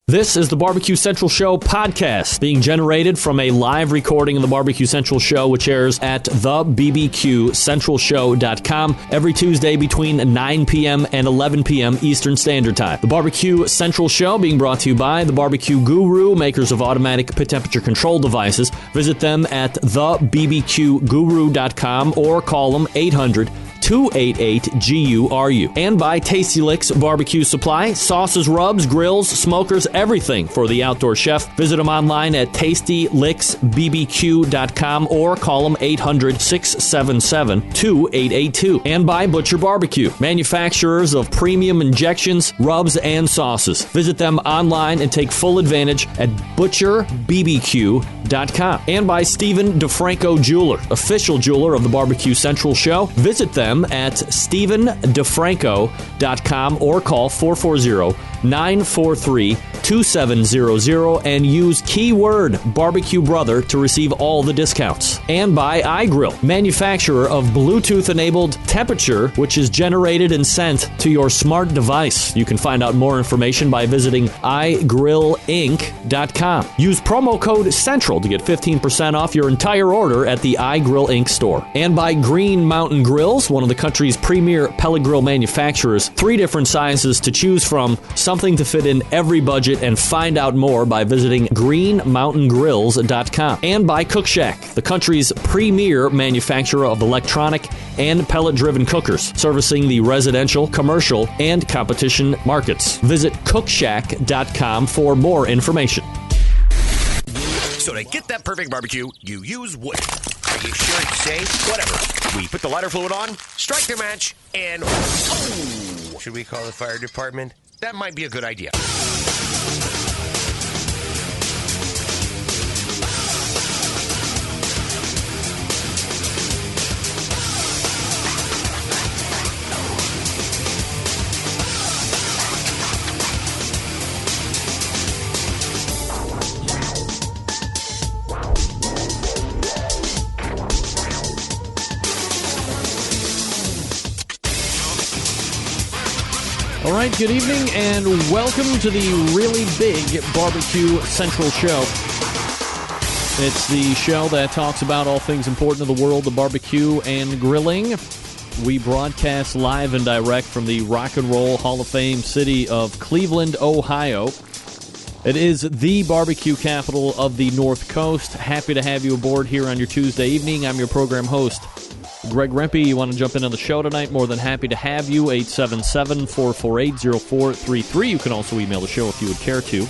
This is the Barbecue Central Show podcast, being generated from a live recording of the Barbecue Central Show, which airs at thebbqcentralshow.com every Tuesday between 9 p.m. and 11 p.m. Eastern Standard Time. The Barbecue Central Show being brought to you by the Barbecue Guru, makers of automatic pit temperature control devices. Visit them at thebbqguru.com or call them 800-288-GURU. And by Tasty Licks Barbecue Supply, sauces, rubs, grills, smokers, everything for the outdoor chef. Visit them online at tastylicksbbq.com or call them 800-677-2882. And by Butcher Barbecue, manufacturers of premium injections, rubs, and sauces. Visit them online and take full advantage at butcherbbq.com. And by Stephen DeFranco Jeweler, official jeweler of the Barbecue Central Show. Visit them at StephenDeFranco.com or call 440-943-2700 and use keyword Barbecue Brother to receive all the discounts. And by iGrill, manufacturer of Bluetooth-enabled temperature, which is generated and sent to your smart device. You can find out more information by visiting iGrillInc.com. Use promo code CENTRAL to get 15% off your entire order at the iGrill Inc. store. And by Green Mountain Grills, one of the country's premier pellet grill manufacturers. 3 different sizes to choose from, something to fit in every budget, and find out more by visiting greenmountaingrills.com. And by Cook Shack, the country's premier manufacturer of electronic and pellet-driven cookers, servicing the residential, commercial, and competition markets. Visit cookshack.com for more information. So to get that perfect barbecue, you use wood. Are you sure it's safe? Whatever. We put the lighter fluid on, strike the match, and... Oh! Should we call the fire department? That might be a good idea. All right, good evening, and welcome to the really big Barbecue Central Show. It's the show that talks about all things important to the world of barbecue and grilling. We broadcast live and direct from the Rock and Roll Hall of Fame city of Cleveland, Ohio. It is the barbecue capital of the North Coast. Happy to have you aboard here on your Tuesday evening. I'm your program host, Greg Rempe. You want to jump in on the show tonight? More than happy to have you. 877-448-0433. You can also email the show if you would care to.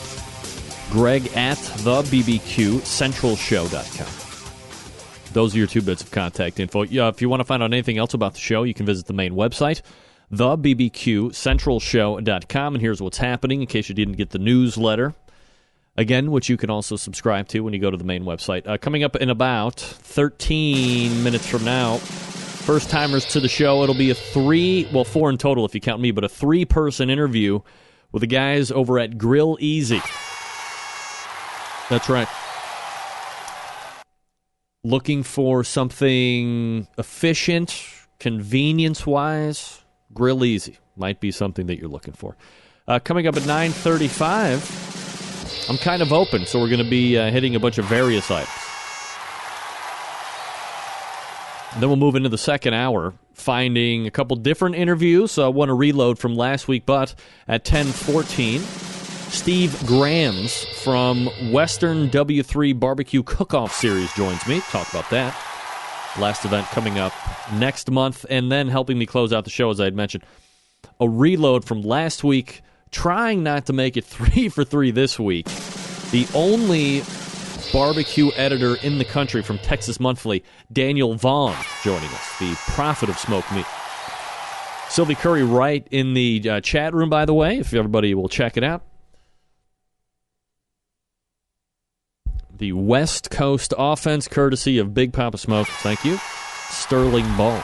Greg at thebbqcentralshow.com. Those are your 2 bits of contact info. If you want to find out anything else about the show, you can visit the main website, thebbqcentralshow.com. And here's what's happening in case you didn't get the newsletter. Again, which you can also subscribe to when you go to the main website. Coming up in about 13 minutes from now, first-timers to the show, it'll be a 4 in total if you count me, but a 3-person interview with the guys over at Grill Easy. That's right. Looking for something efficient, convenience-wise, Grill Easy might be something that you're looking for. Coming up at 9:35... I'm kind of open, so we're going to be hitting a bunch of various items. And then we'll move into the second hour, finding a couple different interviews. I want to reload from last week, but at 10:14, Steve Grams from Western W3 Barbecue Cook-Off Series joins me. Talk about that. Last event coming up next month, and then helping me close out the show, as I had mentioned, a reload from last week. Trying not to make it 3 for 3 this week. The only barbecue editor in the country from Texas Monthly, Daniel Vaughn, joining us, the prophet of smoked meat. Sylvie Curry right in the chat room, by the way, if everybody will check it out. The West Coast offense, courtesy of Big Papa Smoke. Thank you. Sterling Ball.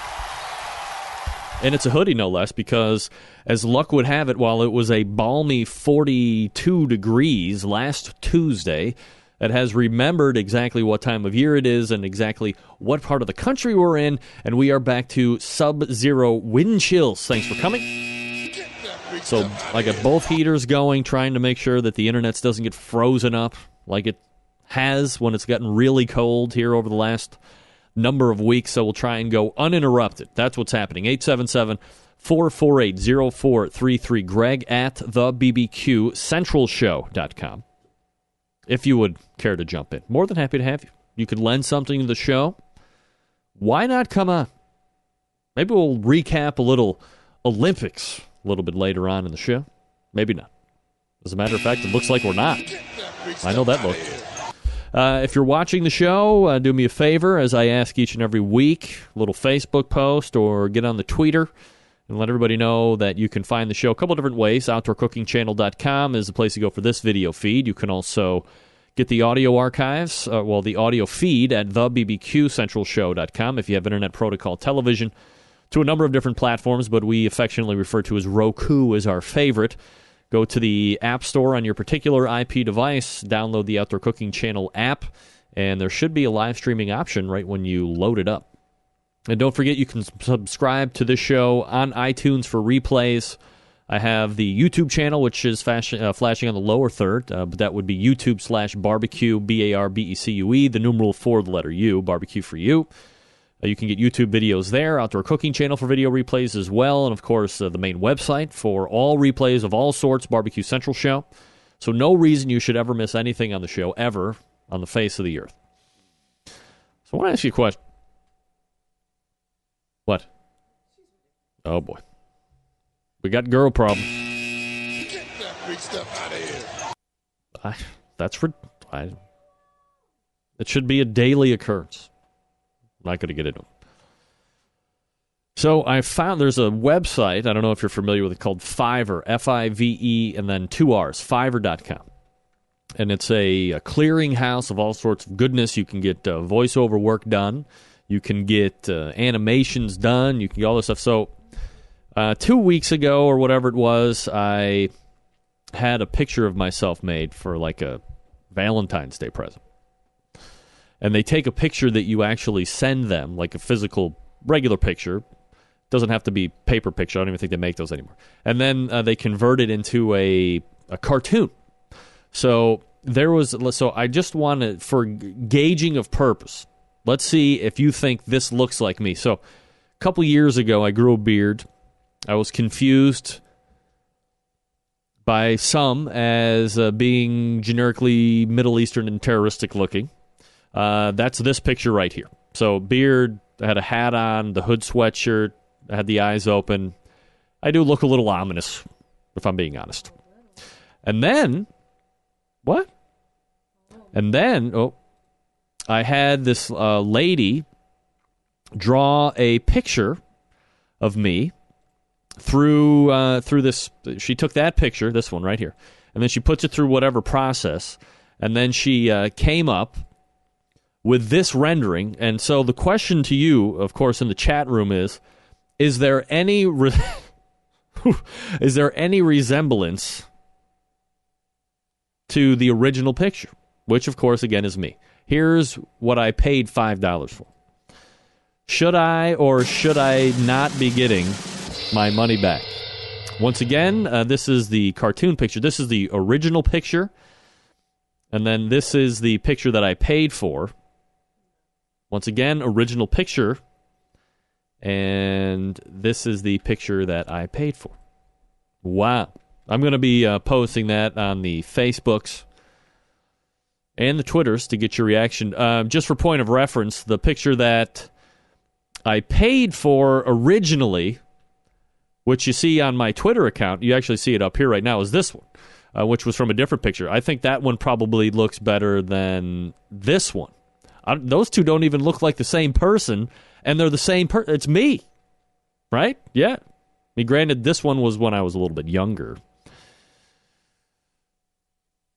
And it's a hoodie, no less, because as luck would have it, while it was a balmy 42 degrees last Tuesday, it has remembered exactly what time of year it is and exactly what part of the country we're in, and we are back to sub-zero wind chills. Thanks for coming. So I got both heaters going, trying to make sure that the internet doesn't get frozen up like it has when it's gotten really cold here over the last number of weeks. So we'll try and go uninterrupted. That's what's happening. 877-448-0433. Greg at thebbqcentralshow.com. If you would care to jump in. More than happy to have you. You could lend something to the show. Why not come on? Maybe we'll recap a little Olympics a little bit later on in the show. Maybe not. As a matter of fact, it looks like we're not. I know that look. If you're watching the show, do me a favor, as I ask each and every week, a little Facebook post or get on the Twitter and let everybody know that you can find the show a couple different ways. OutdoorCookingChannel.com is the place to go for this video feed. You can also get the audio archives, the audio feed at thebbqcentralshow.com if you have Internet Protocol Television, to a number of different platforms, but we affectionately refer to as Roku as our favorite. Go to the App Store on your particular IP device, download the Outdoor Cooking Channel app, and there should be a live streaming option right when you load it up. And don't forget, you can subscribe to this show on iTunes for replays. I have the YouTube channel, which is flashing on the lower third, but that would be YouTube/barbecue, BARBECUE, the numeral 4, the letter U, barbecue for you. You can get YouTube videos there, Outdoor Cooking Channel for video replays as well, and of course the main website for all replays of all sorts, Barbecue Central Show. So no reason you should ever miss anything on the show, ever, on the face of the earth. So I want to ask you a question. What? Oh, boy. We got girl problem. Get that big stuff out of here. It should be a daily occurrence. I'm not going to get into it. So I found there's a website, I don't know if you're familiar with it, called Fiverr, F-I-V-E, and then 2 R's, Fiverr.com. And it's a clearinghouse of all sorts of goodness. You can get voiceover work done. You can get animations done. You can get all this stuff. So 2 weeks ago or whatever it was, I had a picture of myself made for like a Valentine's Day present. And they take a picture that you actually send them, like a physical, regular picture. Doesn't have to be paper picture. I don't even think they make those anymore. And then they convert it into a cartoon. So I just wanted, for gauging of purpose, let's see if you think this looks like me. So a couple years ago, I grew a beard. I was confused by some as being generically Middle Eastern and terroristic looking. That's this picture right here. So beard, I had a hat on, the hood sweatshirt, I had the eyes open. I do look a little ominous, if I'm being honest. And then, what? And then, I had this lady draw a picture of me through this. She took that picture, this one right here, and then she puts it through whatever process, and then she came up with this rendering. And so the question to you, of course, in the chat room is there any is there any resemblance to the original picture, which, of course, again, is me. Here's what I paid $5 for. Should I or should I not be getting my money back? Once again, this is the cartoon picture. This is the original picture. And then this is the picture that I paid for. Once again, original picture. And this is the picture that I paid for. Wow. I'm going to be posting that on the Facebooks and the Twitters to get your reaction. Just for point of reference, the picture that I paid for originally, which you see on my Twitter account, you actually see it up here right now, is this one, which was from a different picture. I think that one probably looks better than this one. Those two don't even look like the same person, and they're the same person. It's me, right? Yeah. I mean, granted, this one was when I was a little bit younger.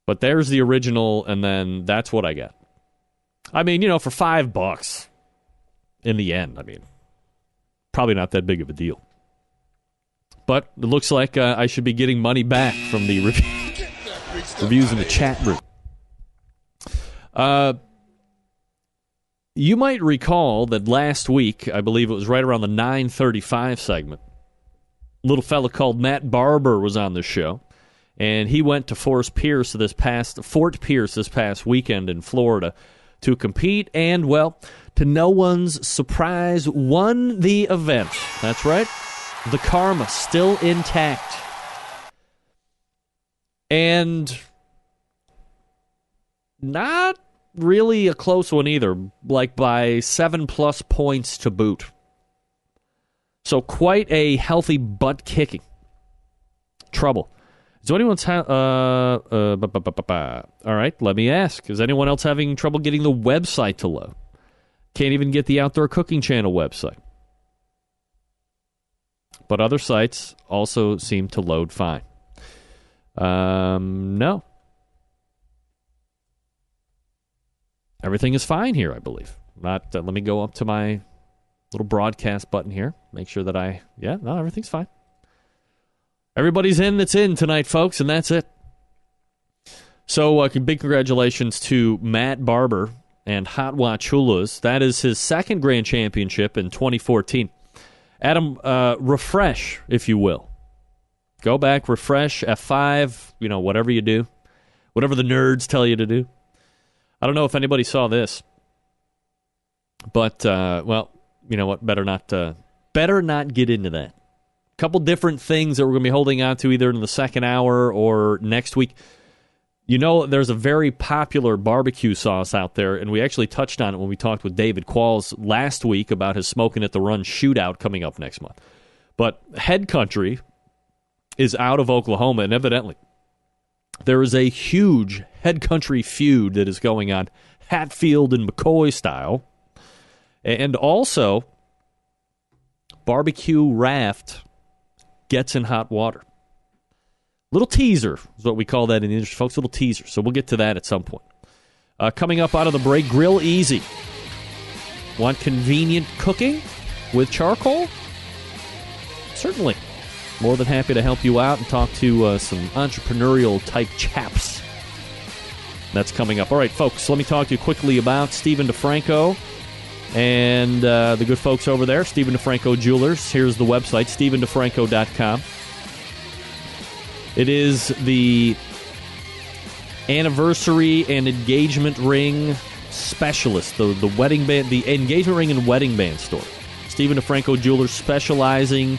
But there's the original, and then that's what I got. I mean, for $5 in the end, I mean, probably not that big of a deal. But it looks like I should be getting money back from the reviews in the chat room. You might recall that last week, I believe it was right around the 9:35 segment, little fella called Matt Barber was on the show, and he went to Fort Pierce this past weekend in Florida to compete, and, well, to no one's surprise, won the event. That's right. The karma still intact. And not really a close one either, like by 7+ points to boot. So quite a healthy butt kicking. Trouble. Is anyone all right, let me ask. Is anyone else having trouble getting the website to load? Can't even get the Outdoor Cooking Channel website. But other sites also seem to load fine. No. Everything is fine here, I believe. Let me go up to my little broadcast button here. Make sure that everything's fine. Everybody's in that's in tonight, folks, and that's it. So, big congratulations to Matt Barber and Hot Watch Hulas. That is his second Grand Championship in 2014. Adam, refresh, if you will. Go back, refresh, F5, whatever you do. Whatever the nerds tell you to do. I don't know if anybody saw this. But, you know what? Better not get into that. Couple different things that we're going to be holding on to either in the second hour or next week. There's a very popular barbecue sauce out there, and we actually touched on it when we talked with David Qualls last week about his Smoking at the Run shootout coming up next month. But Head Country is out of Oklahoma, and evidently there is a huge Head Country feud that is going on, Hatfield and McCoy style. And also, Barbecue Raft gets in hot water. Little teaser is what we call that in the industry, folks. Little teaser. So we'll get to that at some point. Coming up out of the break, Grill Easy. Want convenient cooking with charcoal? Certainly. More than happy to help you out and talk to some entrepreneurial-type chaps. That's coming up. All right, folks, let me talk to you quickly about Stephen DeFranco and the good folks over there, Stephen DeFranco Jewelers. Here's the website, StephenDeFranco.com. It is the anniversary and engagement ring specialist, the wedding band, the engagement ring and wedding band store. Stephen DeFranco Jewelers, specializing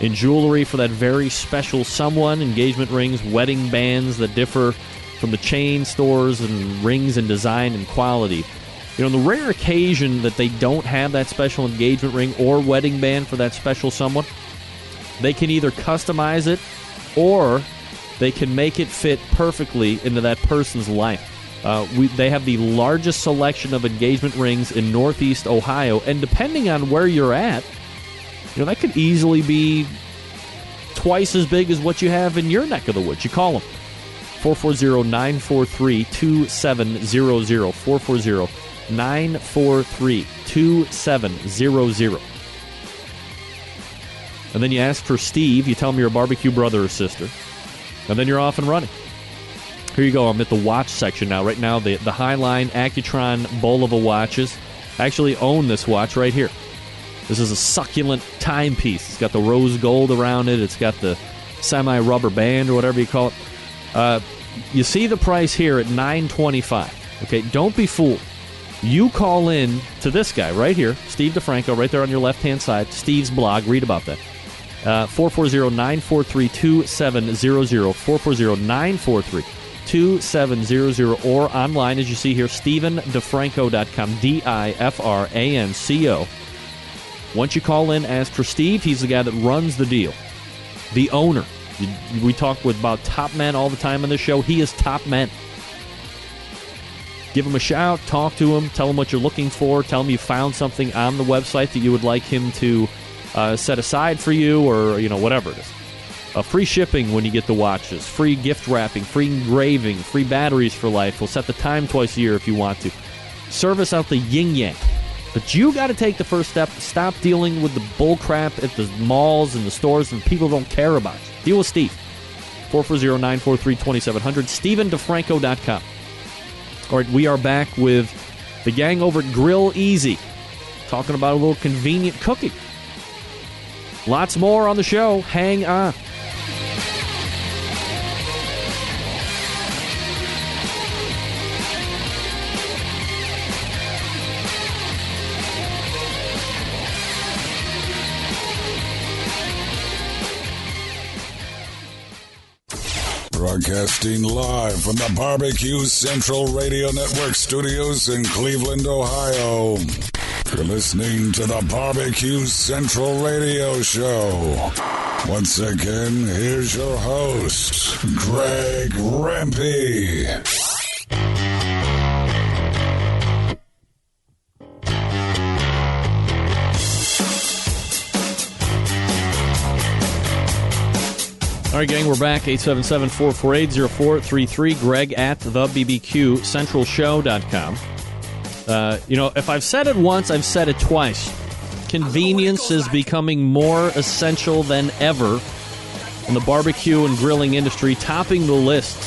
in jewelry for that very special someone, engagement rings, wedding bands that differ from the chain stores, and rings and design and quality. On the rare occasion that they don't have that special engagement ring or wedding band for that special someone, they can either customize it or they can make it fit perfectly into that person's life. They have the largest selection of engagement rings in Northeast Ohio, and depending on where you're at, that could easily be twice as big as what you have in your neck of the woods. You call them. 440-943-2700. 440-943-2700. And then you ask for Steve. You tell him you're a barbecue brother or sister. And then you're off and running. Here you go. I'm at the watch section now. Right now, the Highline Accutron Bulova watches. I actually own this watch right here. This is a succulent timepiece. It's got the rose gold around it. It's got the semi-rubber band or whatever you call it. You see the price here at $925. Okay, don't be fooled. You call in to this guy right here, Steve DeFranco, right there on your left-hand side. Steve's blog. Read about that. 440-943-2700. 440-943-2700. Or online, as you see here, StephenDeFranco.com. DIFRANCO. Once you call in, ask for Steve. He's the guy that runs the deal. The owner. We talk about top men all the time on this show. He is top men. Give him a shout, talk to him, tell him what you're looking for, tell him you found something on the website that you would like him to set aside for you, or whatever it is. Free shipping when you get the watches, free gift wrapping, free engraving, free batteries for life. We'll set the time twice a year if you want to. Service out the yin-yang. But you got to take the first step. Stop dealing with the bull crap at the malls and the stores and people don't care about you. Deal with Steve. 440-943-2700. StephenDeFranco.com. All right, we are back with the gang over at Grill Easy, talking about a little convenient cooking. Lots more on the show. Hang on. Broadcasting live from the Barbecue Central Radio Network studios in Cleveland, Ohio. You're listening to the Barbecue Central Radio Show. Once again, here's your host, Greg Rempe. All right, gang, we're back. 877-448-0433. Greg at thebbqcentralshow.com. If I've said it once, I've said it twice. Convenience is becoming more essential than ever in the barbecue and grilling industry. Topping the list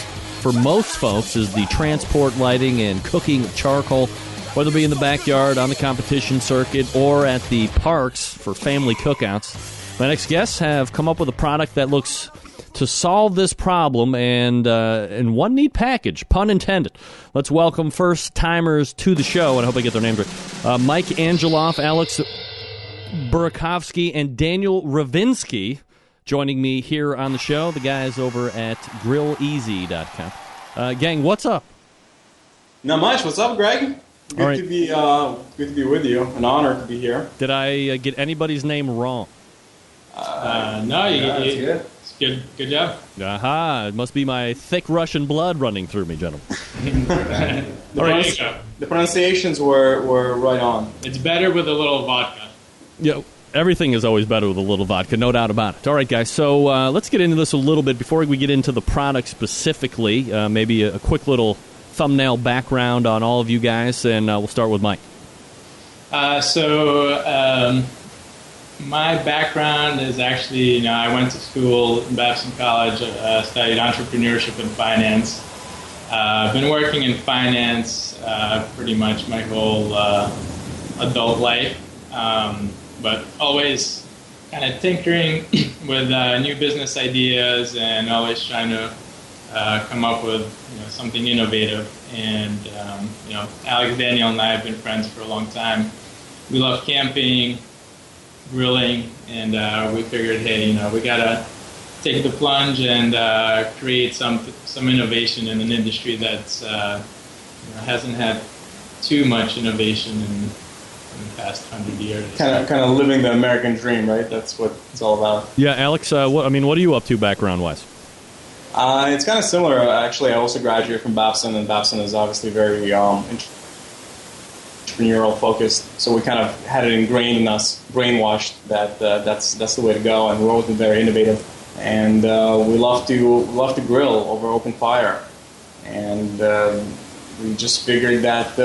for most folks is the transport, lighting, and cooking of charcoal, whether it be in the backyard, on the competition circuit, or at the parks for family cookouts. My next guests have come up with a product that looks to solve this problem, and in one neat package, pun intended. Let's welcome first-timers to the show, and I hope I get their names right. Mike Angeloff, Alex Burakovsky, and Daniel Ravinsky joining me here on the show. The guys over at GrillEasy.com. Gang, what's up? Not much. What's up, Greg? Good to be with you. An honor to be here. Did I get anybody's name wrong? No, you Good job. Aha, it must be my thick Russian blood running through me, gentlemen. The pronunciations were right on. It's better with a little vodka. Yeah, everything is always better with a little vodka, no doubt about it. All right, guys, so let's get into this a little bit. Before we get into the product specifically, maybe a quick little thumbnail background on all of you guys, and we'll start with Mike. My background is actually, I went to school in Babson College, studied entrepreneurship and finance. I've been working in finance pretty much my whole adult life, but always kind of tinkering with new business ideas and always trying to come up with something innovative. And Alex, Daniel, and I have been friends for a long time. We love camping, grilling, and we figured, hey, we gotta take the plunge and create some innovation in an industry that's hasn't had too much innovation in the past 100 years. Kind of living the American dream, right? That's what it's all about. Yeah, Alex, what are you up to background-wise? It's kind of similar. Actually, I also graduated from Babson, and Babson is obviously very entrepreneurial focused, so we kind of had it ingrained in us, brainwashed that that's the way to go, and we're always been very innovative, and we love to grill over open fire, and we just figured that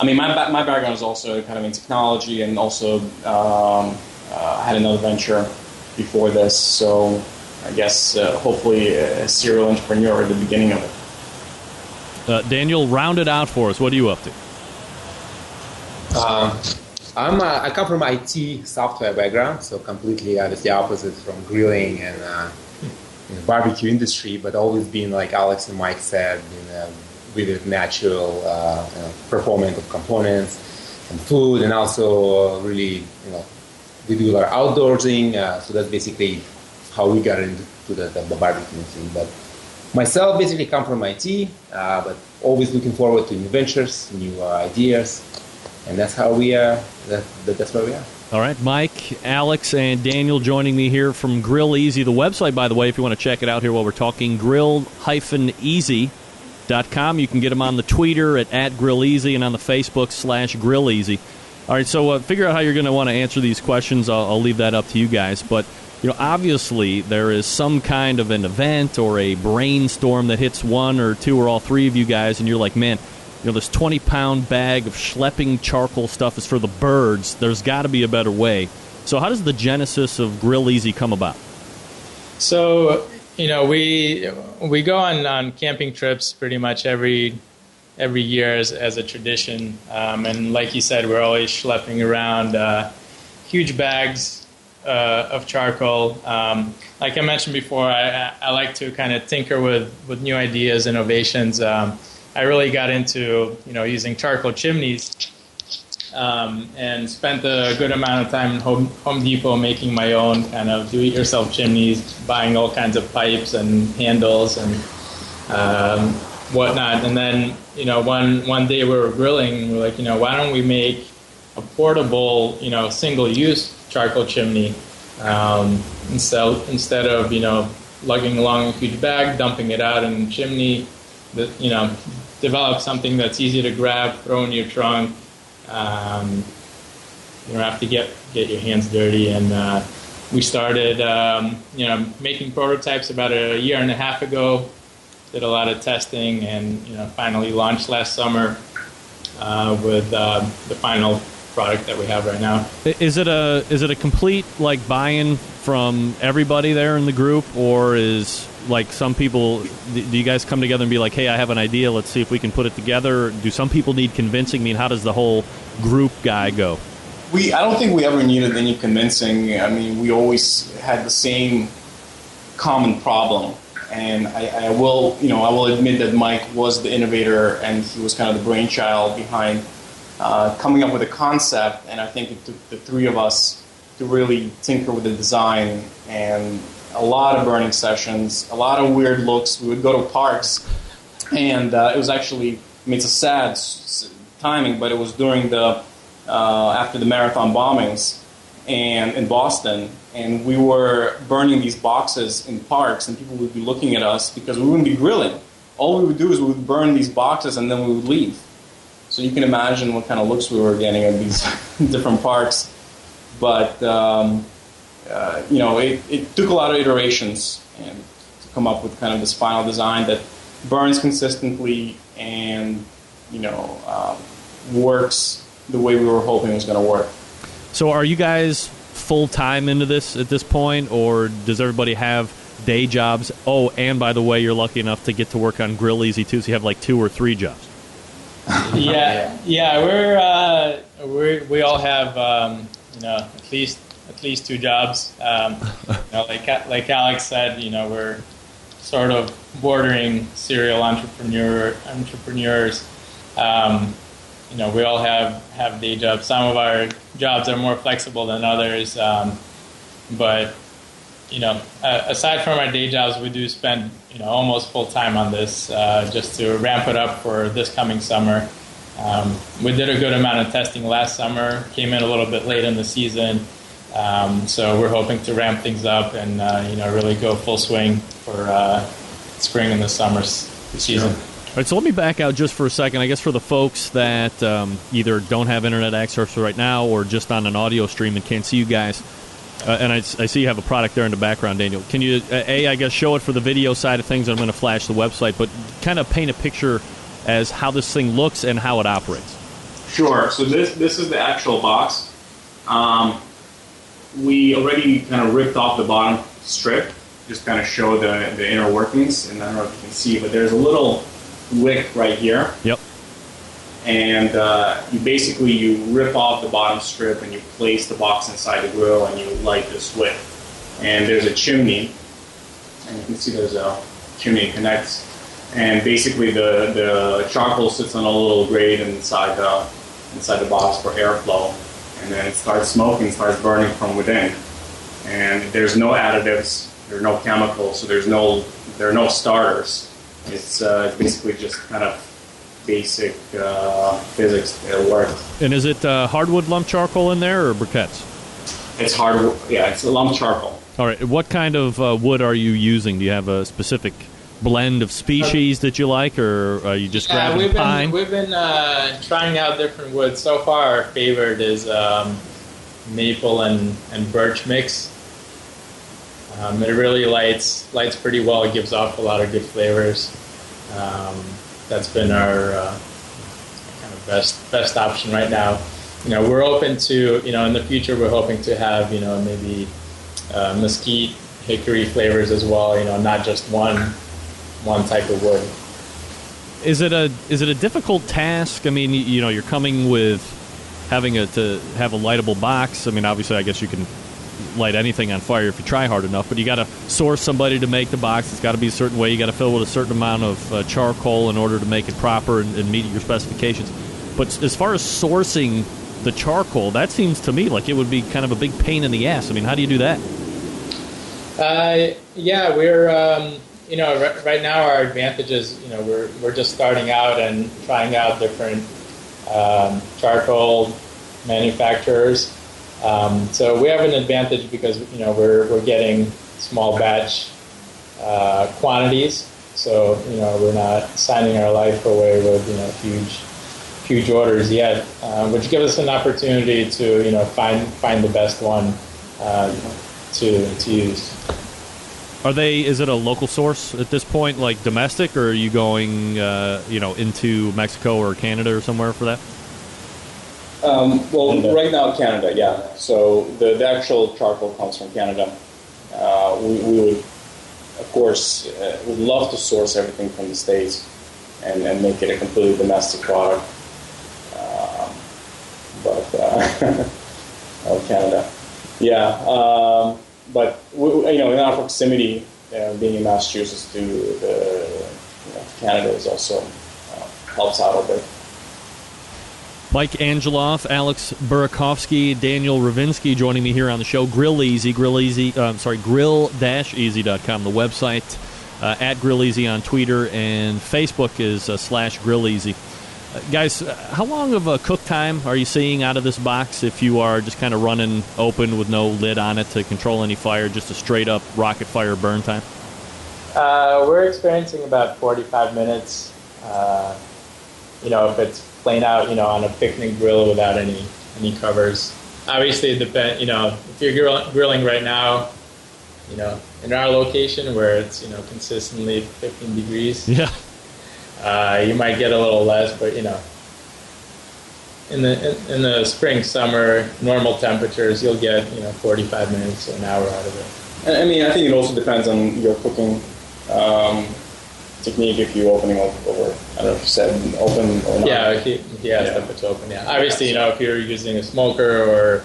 my background is also kind of in technology, and also had another venture before this, so I guess hopefully a serial entrepreneur at the beginning of it. Daniel, round it out for us. What are you up to? I come from IT software background, so completely obviously opposite from grilling and barbecue industry, but always been, like Alex and Mike said, with the natural performance of components and food, and also really, we do a lot of outdoorsing, so that's basically how we got into the barbecue thing. But myself basically come from IT, but always looking forward to new ventures, new ideas. And that's how that's where we are. All right, Mike, Alex, and Daniel joining me here from Grill Easy. The website, by the way, if you want to check it out here while we're talking, grill-easy.com. You can get them on the Twitter at GrillEasy and on the Facebook /GrillEasy. All right, so figure out how you're going to want to answer these questions. I'll leave that up to you guys. But, obviously there is some kind of an event or a brainstorm that hits one or two or all three of you guys, and you're like, man, this 20-pound bag of schlepping charcoal stuff is for the birds. There's got to be a better way. So how does the genesis of Grill Easy come about? So, we go on camping trips pretty much every year as a tradition. And like you said, we're always schlepping around huge bags of charcoal. Like I mentioned before, I like to kind of tinker with new ideas, innovations. I really got into using charcoal chimneys, and spent a good amount of time in Home Depot making my own kind of do-it-yourself chimneys, buying all kinds of pipes and handles and whatnot. And then one day we were grilling. We're like, why don't we make a portable, single-use charcoal chimney, instead of lugging along a huge bag, dumping it out in the chimney. Develop something that's easy to grab, throw in your trunk. You don't have to get your hands dirty. And we started making prototypes about a year and a half ago. Did a lot of testing, and finally launched last summer with the final product that we have right now. Is it a complete buy-in from everybody there in the group, or is some people, do you guys come together and be like, hey, I have an idea, let's see if we can put it together? Do some people need convincing? I mean, how does the whole group guy go? I don't think we ever needed any convincing. I mean, we always had the same common problem. And I will admit that Mike was the innovator, and he was kind of the brainchild behind coming up with a concept. And I think it took the three of us to really tinker with the design, and a lot of burning sessions, a lot of weird looks. We would go to parks, and it was actually, it's a sad timing, but it was during after the marathon bombings and in Boston, and we were burning these boxes in parks, and people would be looking at us because we wouldn't be grilling. All we would do is we would burn these boxes, and then we would leave. So you can imagine what kind of looks we were getting at these different parks. But it took a lot of iterations and to come up with kind of this final design that burns consistently and works the way we were hoping it was going to work. So are you guys full-time into this at this point, or does everybody have day jobs? Oh, and by the way, you're lucky enough to get to work on Grill Easy too, so you have 2 or 3 jobs. Yeah, we all have at least 2 jobs. Like Alex said, we're sort of bordering serial entrepreneurs. We all have day jobs. Some of our jobs are more flexible than others, but aside from our day jobs, we do spend almost full time on this just to ramp it up for this coming summer. We did a good amount of testing last summer, came in a little bit late in the season, so we're hoping to ramp things up and really go full swing for spring and the summer season. All right, so let me back out just for a second. I guess for the folks that either don't have internet access right now or just on an audio stream and can't see you guys, and I see you have a product there in the background, Daniel. Can you, I guess, show it for the video side of things, and I'm going to flash the website, but kind of paint a picture as how this thing looks and how it operates. Sure. So this is the actual box. We already kind of ripped off the bottom strip, just kind of show the inner workings, and I don't know if you can see, but there's a little wick right here. Yep. And you rip off the bottom strip and you place the box inside the grill and you light this wick. And there's a chimney, and you can see there's a chimney connects. And basically the charcoal sits on a little grate inside the box for airflow, and then it starts smoking, starts burning from within. And there's no additives, there are no chemicals, so there are no starters. It's basically just kind of basic physics that work. And is it hardwood lump charcoal in there or briquettes? It's hardwood. Yeah, it's a lump charcoal. All right. What kind of wood are you using? Do you have a specific blend of species that you like, or are you just grabbing pine? We've been trying out different woods. So far, our favorite is maple and birch mix. It really lights pretty well. It gives off a lot of good flavors. That's been our kind of best option right now. We're open to, in the future, we're hoping to have, maybe mesquite, hickory flavors as well. Not just one type of wood. Is it a difficult task? I mean, you're coming with having to have a lightable box. I mean, obviously, I guess you can light anything on fire if you try hard enough. But you got to source somebody to make the box. It's got to be a certain way. You got to fill with a certain amount of charcoal in order to make it proper and meet your specifications. But as far as sourcing the charcoal, that seems to me like it would be kind of a big pain in the ass. I mean, how do you do that? Yeah, we're right now our advantage is we're just starting out and trying out different charcoal manufacturers. So we have an advantage because we're getting small batch quantities. So we're not signing our life away with huge orders yet, which gives us an opportunity to find the best one to use. Is it a local source at this point, like domestic, or are you going into Mexico or Canada or somewhere for that? Right now Canada, yeah. So the actual charcoal comes from Canada. We would, of course, would love to source everything from the States and make it a completely domestic product. Canada, yeah. But in our proximity, being in Massachusetts to Canada is also helps out a bit. Mike Angeloff, Alex Burakovsky, Daniel Ravinsky joining me here on the show. Grill Easy, grill-easy.com, the website, at Grill Easy on Twitter, and Facebook is /Grill Easy. Guys, how long of a cook time are you seeing out of this box if you are just kind of running open with no lid on it to control any fire, just a straight-up rocket fire burn time? We're experiencing about 45 minutes. If it's plain out, on a picnic grill without any covers. Obviously, it depends. If you're grilling right now, in our location where it's consistently 15 degrees. Yeah. You might get a little less, but in the spring, summer, normal temperatures, you'll get 45 minutes to an hour out of it. I mean, I think it also depends on your cooking technique. If you're opening over, I don't know if you said open or not. Yeah, if it's open. Yeah, obviously, if you're using a smoker or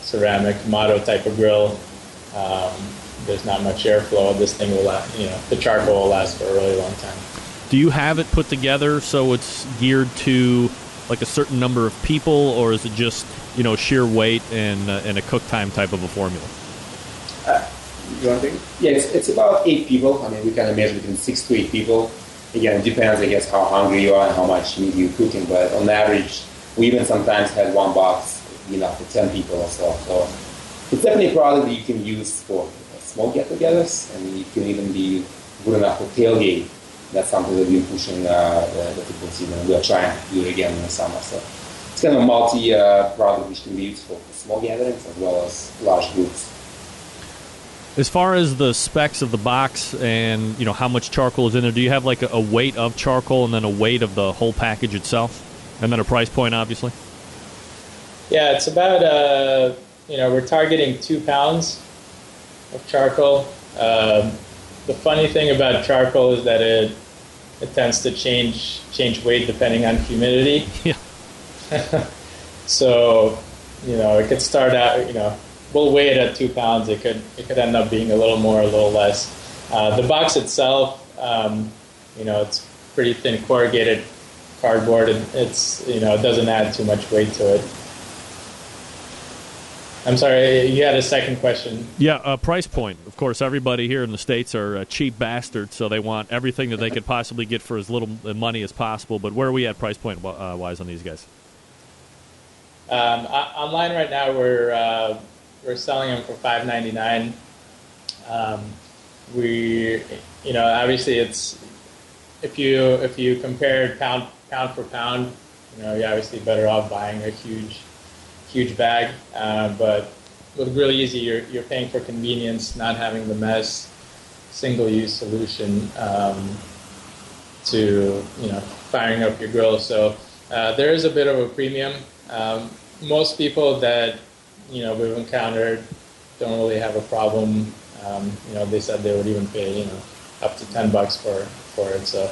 ceramic Kamado type of grill. There's not much airflow. This thing will last, the charcoal will last for a really long time. Do you have it put together so it's geared to like a certain number of people, or is it just sheer weight and a cook time type of a formula? You want to think? Yeah, it's about 8 people. I mean, we kind of measure between 6 to 8 people. Again, it depends, I guess, how hungry you are and how much meat you're cooking. But on average, we even sometimes had one box enough for 10 people or so. So it's definitely a product that you can use for small get-togethers, and it can even be good enough for tailgate. That's something that we're pushing the football season, and we are trying to do it again in the summer. So it's kind of a multi-product which can be used for small gatherings as well as large groups. As far as the specs of the box and how much charcoal is in there, do you have like a weight of charcoal and then a weight of the whole package itself, and then a price point, obviously? Yeah, it's about we're targeting 2 pounds of charcoal. The funny thing about charcoal is that it tends to change weight depending on humidity. Yeah. So, it could start out, we'll weigh it at 2 pounds. It could end up being a little more, a little less. The box itself, it's pretty thin corrugated cardboard. It's it doesn't add too much weight to it. I'm sorry, you had a second question. Yeah, price point. Of course, everybody here in the States are cheap bastards, so they want everything that they could possibly get for as little money as possible. But where are we at price point wise on these guys? Online right now, we're selling them for $5.99. Obviously, it's if you compare pound for pound, you're obviously better off buying a huge bag, but with Grill Easy, you're paying for convenience, not having the mess, single-use solution to firing up your grill. So there is a bit of a premium. Most people that we've encountered don't really have a problem. They said they would even pay up to $10 for it. So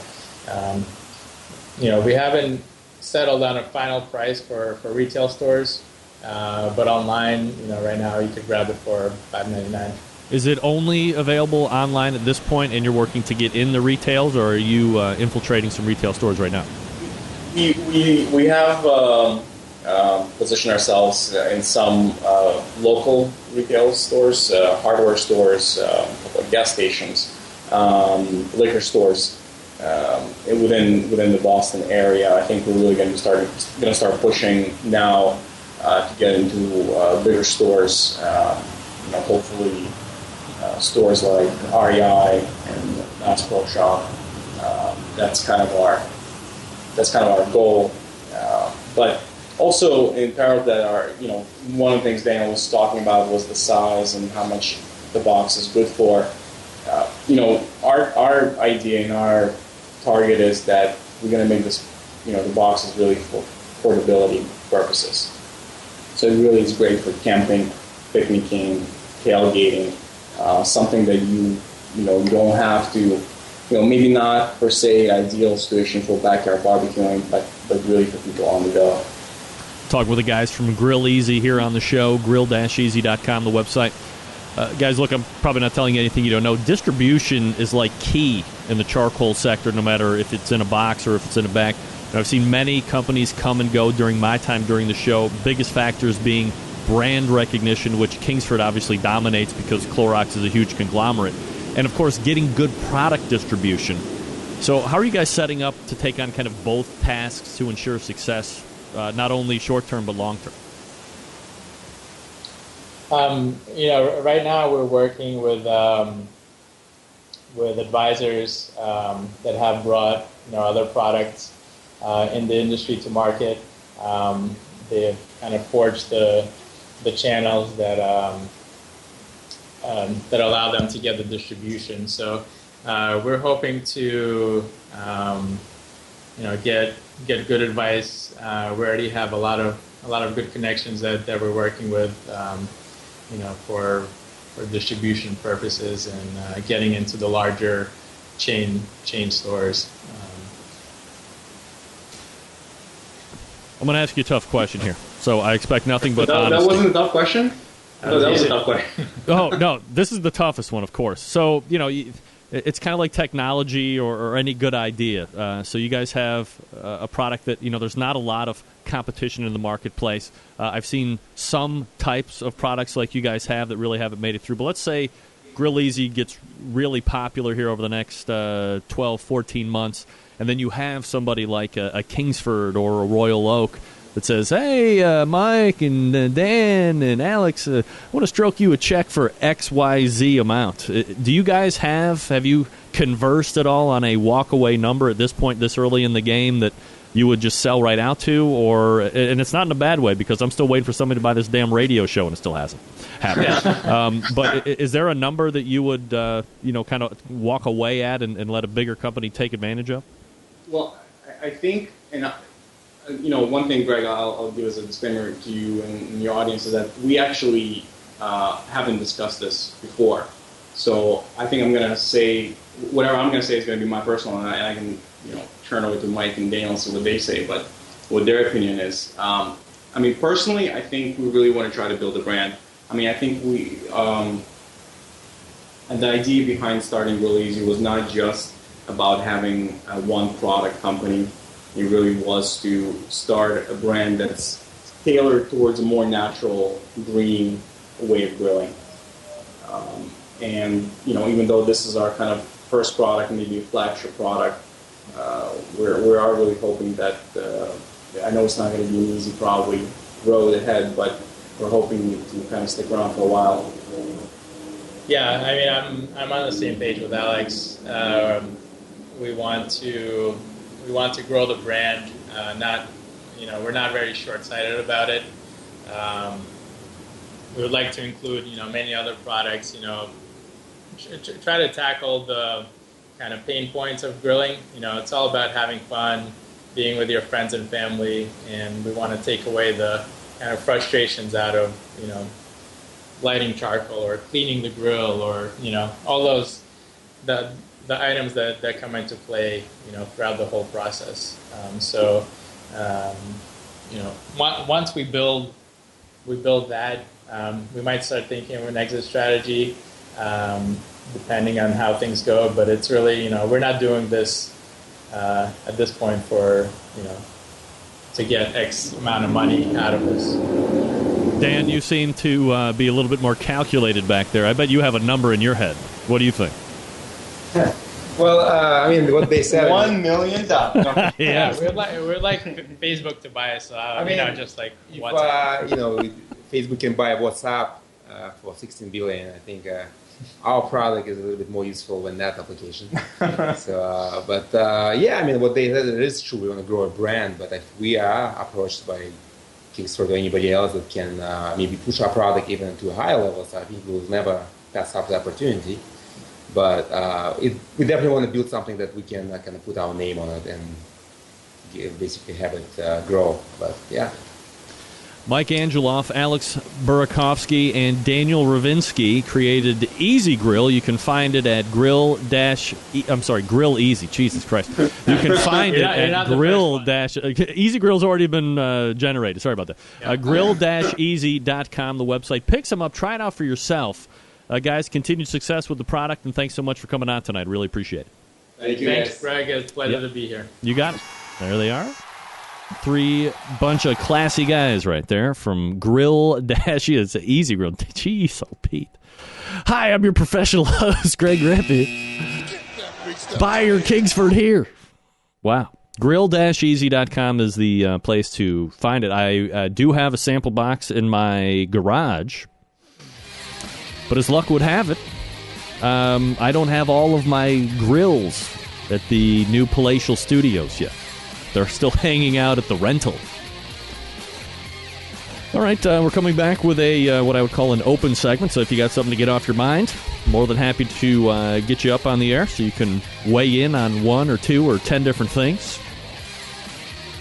we haven't settled on a final price for retail stores. But online, right now you could grab it for $5.99. Is it only available online at this point, and you're working to get in the retails, or are you infiltrating some retail stores right now? We have positioned ourselves in some local retail stores, hardware stores, gas stations, liquor stores within the Boston area. I think we're really going to start pushing now to get into bigger stores. Hopefully stores like REI and Bass Pro Shop. That's kind of our goal. But also in parallel that one of the things Daniel was talking about was the size and how much the box is good for. Our idea and our target is that we're going to make this, the box is really for portability purposes. So it really is great for camping, picnicking, tailgating, something that you don't have to, maybe not per se ideal situation for backyard barbecuing, but really for people on the go. Talk with the guys from Grill Easy here on the show, grill-easy.com, the website. Guys, look, I'm probably not telling you anything you don't know. Distribution is like key in the charcoal sector, no matter if it's in a box or if it's in a bag. And I've seen many companies come and go during my time during the show, biggest factors being brand recognition, which Kingsford obviously dominates because Clorox is a huge conglomerate. And, of course, getting good product distribution. So how are you guys setting up to take on kind of both tasks to ensure success, not only short-term but long-term? Right now we're working with advisors that have brought other products in the industry to market. They have kind of forged the channels that allow them to get the distribution. So we're hoping to get good advice. We already have a lot of good connections that we're working with. For distribution purposes and getting into the larger chain stores. I'm going to ask you a tough question here, so I expect nothing but honesty. That wasn't a tough question? That was a tough question. Oh, no, this is the toughest one, of course. So, it's kind of like technology or any good idea. So you guys have a product that, there's not a lot of competition in the marketplace. I've seen some types of products like you guys have that really haven't made it through. But let's say Grill Easy gets really popular here over the next 12, 14 months, and then you have somebody like a Kingsford or a Royal Oak that says, hey, Mike and Dan and Alex, I want to stroke you a check for XYZ amount. Do you guys have you conversed at all on a walk-away number at this point, this early in the game, that you would just sell right out to? And it's not in a bad way, because I'm still waiting for somebody to buy this damn radio show, and it still hasn't happened. But is there a number that you would, kind of walk away at and let a bigger company take advantage of? Well, I think, one thing, Greg, I'll give as a disclaimer to you and your audience is that we actually haven't discussed this before. So I think I'm going to say, whatever I'm going to say is going to be my personal, and I can, turn over to Mike and Daniel and see what they say, but what their opinion is. Personally, I think we really want to try to build a brand. I think and the idea behind starting Grill Easy was not just about having one product company. It really was to start a brand that's tailored towards a more natural, green way of grilling. Even though this is our kind of first product, maybe a flagship product, we are really hoping that, I know it's not going to be an easy, probably, road ahead, but we're hoping to kind of stick around for a while. Yeah, I'm on the same page with Alex. We want to grow the brand. We're not very short-sighted about it. We would like to include, many other products. Try to tackle the kind of pain points of grilling. It's all about having fun, being with your friends and family, and we want to take away the kind of frustrations out of, lighting charcoal or cleaning the grill or, all those the items that come into play, throughout the whole process. Once we build we build that. We might start thinking of an exit strategy, depending on how things go. But it's really, we're not doing this at this point for, to get X amount of money out of this. Dan, you seem to be a little bit more calculated back there. I bet you have a number in your head. What do you think? Well, I mean, what they said. $1 million. Yeah. We're like Facebook to buy us. Just like if, WhatsApp. Facebook can buy WhatsApp for $16 billion. I think our product is a little bit more useful than that application. So, what they said is true. We want to grow a brand, but if we are approached by Kickstarter or anybody else that can maybe push our product even to a higher level, so I think we'll never pass up the opportunity. But we definitely want to build something that we can kind of put our name on it and basically have it grow. But yeah. Mike Angeloff, Alex Burakovsky, and Daniel Ravinsky created Easy Grill. You can find it at Grill Easy. Jesus Christ. You can find it at Grill Easy Grill's already been generated. Sorry about that. Yeah. Grill-easy.com, the website. Pick some up. Try it out for yourself. Guys, continued success with the product, and thanks so much for coming on tonight. Really appreciate it. Thank you, Thanks, guys. Greg. It's a pleasure to be here. You got it. There they are. Bunch of classy guys right there from It's an Easy Grill. Jeez, oh, Pete. Hi, I'm your professional host, Greg Rippey. Buy your Kingsford here. Wow. Grill-easy.com is the place to find it. I do have a sample box in my garage, but as luck would have it, I don't have all of my grills at the new Palatial Studios yet. They're still hanging out at the rental. All right, we're coming back with a what I would call an open segment. So if you got something to get off your mind, more than happy to get you up on the air so you can weigh in on 1 or 2 or 10 different things.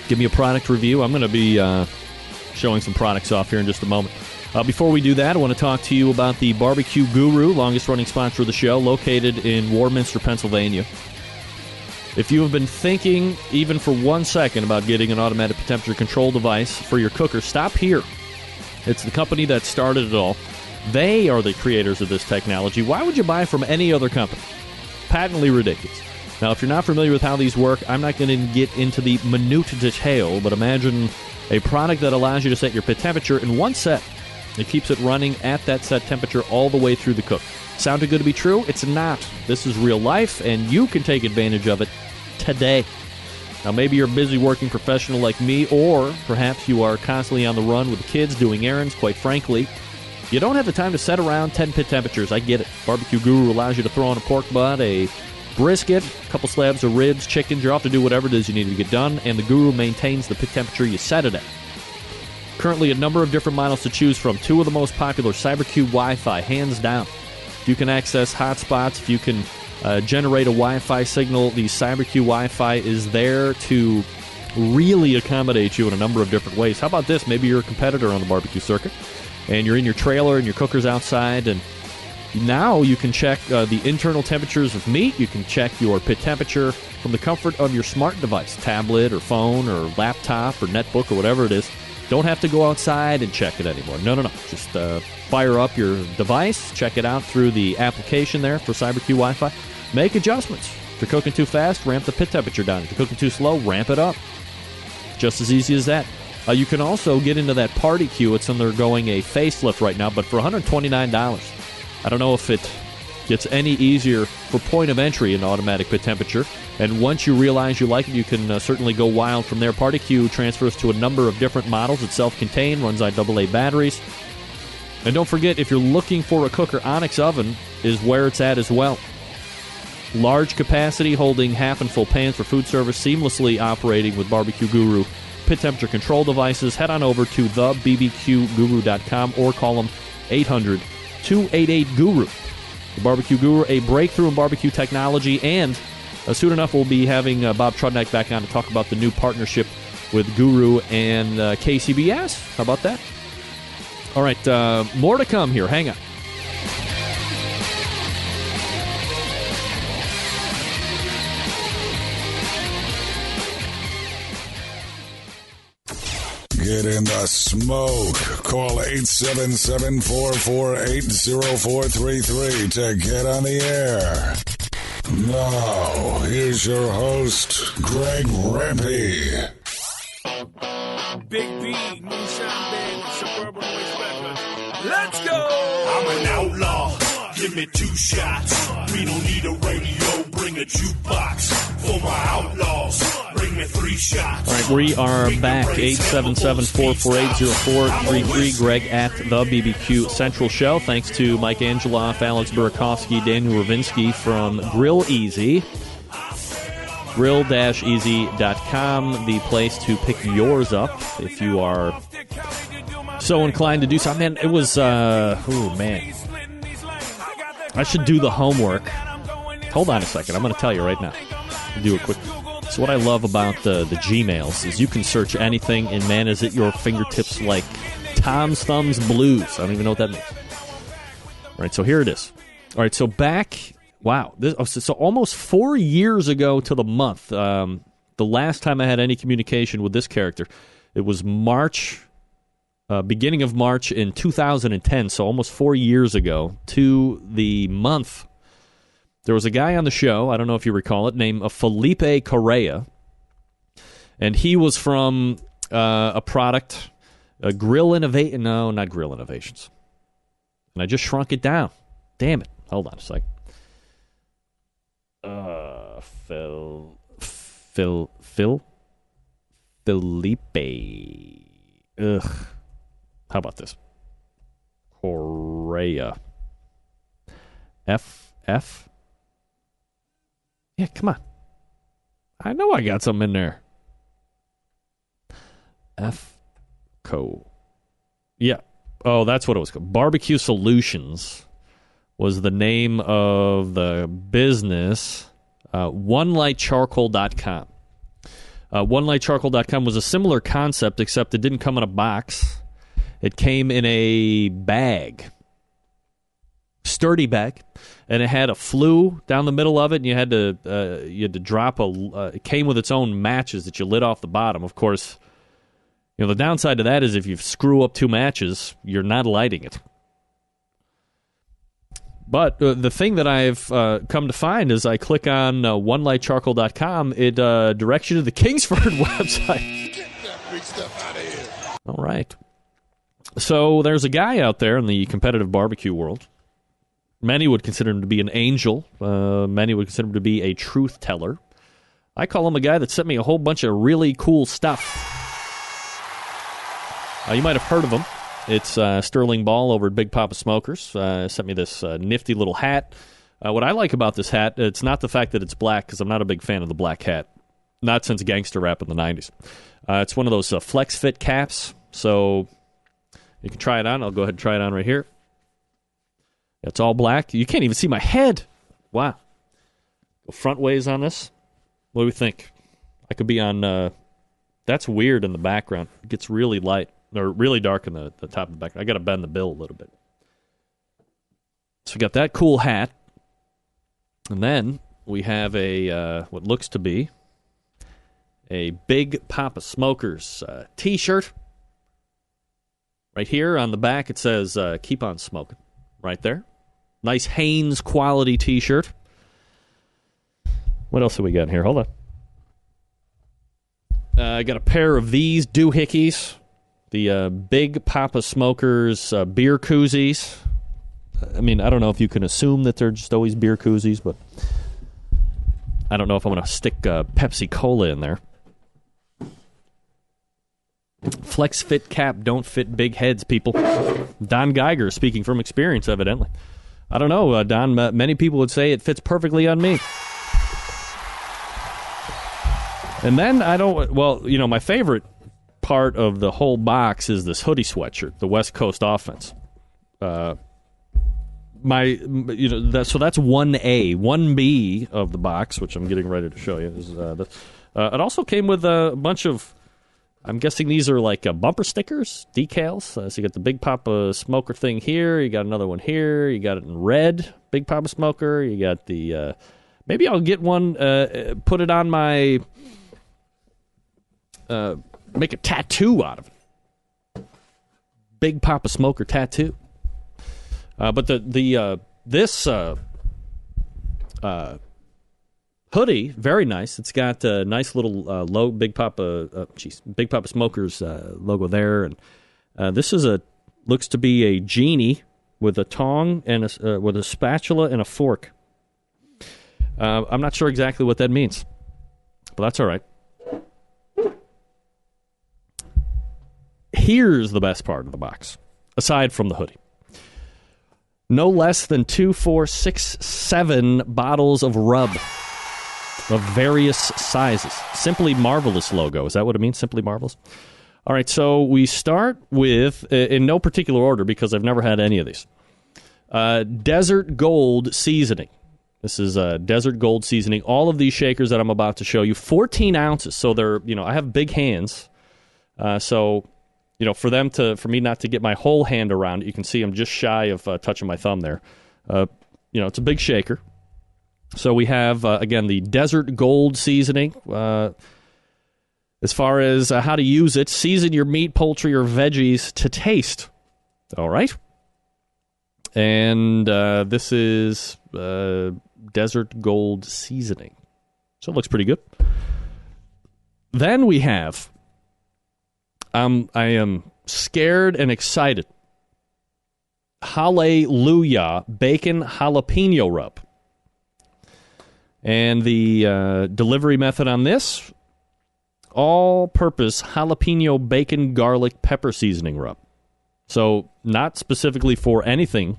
Give me a product review. I'm going to be showing some products off here in just a moment. Before we do that, I want to talk to you about the Barbecue Guru, longest-running sponsor of the show, located in Warminster, Pennsylvania. If you have been thinking, even for 1 second, about getting an automatic temperature control device for your cooker, stop here. It's the company that started it all. They are the creators of this technology. Why would you buy from any other company? Patently ridiculous. Now, if you're not familiar with how these work, I'm not going to get into the minute detail, but imagine a product that allows you to set your pit temperature in one set. It keeps it running at that set temperature all the way through the cook. Sound too good to be true? It's not. This is real life, and you can take advantage of it today. Now, maybe you're a busy working professional like me, or perhaps you are constantly on the run with the kids doing errands. Quite frankly, you don't have the time to set around 10 pit temperatures. I get it. Barbecue Guru allows you to throw on a pork butt, a brisket, a couple slabs of ribs, chickens. You're off to do whatever it is you need to get done, and the Guru maintains the pit temperature you set it at. Currently, a number of different models to choose from. 2 of the most popular, CyberQ Wi-Fi, hands down. If you can access hotspots, if you can generate a Wi-Fi signal, the CyberQ Wi-Fi is there to really accommodate you in a number of different ways. How about this? Maybe you're a competitor on the barbecue circuit, and you're in your trailer and your cooker's outside, and now you can check the internal temperatures of meat. You can check your pit temperature from the comfort of your smart device, tablet or phone or laptop or netbook or whatever it is. Don't have to go outside and check it anymore. No. Just fire up your device, check it out through the application there for CyberQ Wi-Fi. Make adjustments. If you're cooking too fast, ramp the pit temperature down. If you're cooking too slow, ramp it up. Just as easy as that. You can also get into that party queue. It's undergoing a facelift right now, but for $129. I don't know if it gets any easier for point of entry in automatic pit temperature. And once you realize you like it, you can certainly go wild from there. Party Q transfers to a number of different models. It's self-contained, runs on AA batteries. And don't forget, if you're looking for a cooker, Onyx Oven is where it's at as well. Large capacity, holding half and full pans for food service, seamlessly operating with Barbecue Guru pit temperature control devices. Head on over to thebbqguru.com or call them 800-288-GURU. The Barbecue Guru, a breakthrough in barbecue technology, and soon enough we'll be having Bob Trudnick back on to talk about the new partnership with Guru and KCBS. How about that? All right, more to come here. Hang on. Get in the smoke. Call 877-448-0433 to get on the air. Now, here's your host, Greg Rempe. Big B, Moonshine Band, Suburban Noise Records. Let's go! I'm an outlaw. Give me 2 shots. We don't need a radio. Bring a jukebox for my outlaws. Bring me 3 shots. All right, we are back. 877-448-0433. Greg at the BBQ Central Show. Thanks to Mike Angeloff, Alex Burakovsky, Daniel Ravinsky from Grill Easy. Grill-easy.com, the place to pick yours up if you are so inclined to do so. Man, it was, man. I should do the homework. Hold on a second. I'm going to tell you right now. Do it quick. So what I love about the Gmails is you can search anything, and, man, is it your fingertips like Tom's Thumbs Blues. I don't even know what that means. All right, so here it is. All right, so back... Wow. So almost 4 years ago to the month, the last time I had any communication with this character, it was March, beginning of March in 2010, so almost 4 years ago to the month. There was a guy on the show, I don't know if you recall it, named Felipe Correa, and he was from a product, Grill Innovation. No, not Grill Innovations. And I just shrunk it down. Damn it. Hold on a second. Felipe. Ugh. How about this? Correa. F. Yeah, come on. I know I got something in there. Yeah. Oh, that's what it was called. Barbecue Solutions was the name of the business. OneLightCharcoal.com. OneLightCharcoal.com was a similar concept, except it didn't come in a box. It came in a bag. Sturdy bag. And it had a flue down the middle of it, and you had to drop it came with its own matches that you lit off the bottom. Of course, you know, the downside to that is if you screw up 2 matches, you're not lighting it. But the thing that I've come to find is I click on OneLightCharcoal.com, it directs you to the Kingsford website. Get that free stuff out of here. All right. So there's a guy out there in the competitive barbecue world. Many would consider him to be an angel. Many would consider him to be a truth teller. I call him a guy that sent me a whole bunch of really cool stuff. You might have heard of him. It's Sterling Ball over at Big Papa Smokers. Sent me this nifty little hat. What I like about this hat, it's not the fact that it's black, because I'm not a big fan of the black hat. Not since gangster rap in the 90s. It's one of those flex fit caps, so you can try it on. I'll go ahead and try it on right here. It's all black. You can't even see my head. Wow. Go front ways on this. What do we think? I could be on... that's weird in the background. It gets really light. Or really dark in the top of the back. I got to bend the bill a little bit. So we got that cool hat. And then we have a what looks to be a Big Papa Smokers T-shirt. Right here on the back it says, keep on smoking. Right there. Nice Hanes quality T-shirt. What else have we got here? Hold on. I got a pair of these doohickeys. The Big Papa Smokers beer koozies. I mean, I don't know if you can assume that they're just always beer koozies, but I don't know if I'm going to stick Pepsi Cola in there. Flex fit cap don't fit big heads, people. Don Geiger speaking from experience, evidently. I don't know, Don. Many people would say it fits perfectly on me. And then I don't... Well, you know, my favorite part of the whole box is this hoodie sweatshirt, the West Coast Offense. So that's 1A. 1B of the box, which I'm getting ready to show you. It also came with a bunch of... I'm guessing these are like bumper stickers, decals. So you got the Big Papa Smoker thing here. You got another one here. You got it in red, Big Papa Smoker. You got the... maybe I'll get one, put it on my... make a tattoo out of it. Big Papa Smoker tattoo. But this hoodie, very nice. It's got a nice little Big Papa Smoker's logo there, and this is looks to be a genie with a tong and with a spatula and a fork. I'm not sure exactly what that means, but that's all right. Here's the best part of the box, aside from the hoodie. No less than 2, 4, 6, 7 bottles of rub of various sizes. Simply Marvelous logo. Is that what it means? Simply Marvelous? All right, so we start with, in no particular order because I've never had any of these, Desert Gold Seasoning. This is Desert Gold Seasoning. All of these shakers that I'm about to show you, 14 ounces. So they're, I have big hands. So, for me not to get my whole hand around it, you can see I'm just shy of touching my thumb there. It's a big shaker. So we have, again, the Desert Gold Seasoning. As far as how to use it, season your meat, poultry, or veggies to taste. All right. And this is Desert Gold Seasoning. So it looks pretty good. Then we have, I am scared and excited, Hallelujah Bacon Jalapeno Rub. And the delivery method on this, all-purpose jalapeno bacon garlic pepper seasoning rub. So not specifically for anything.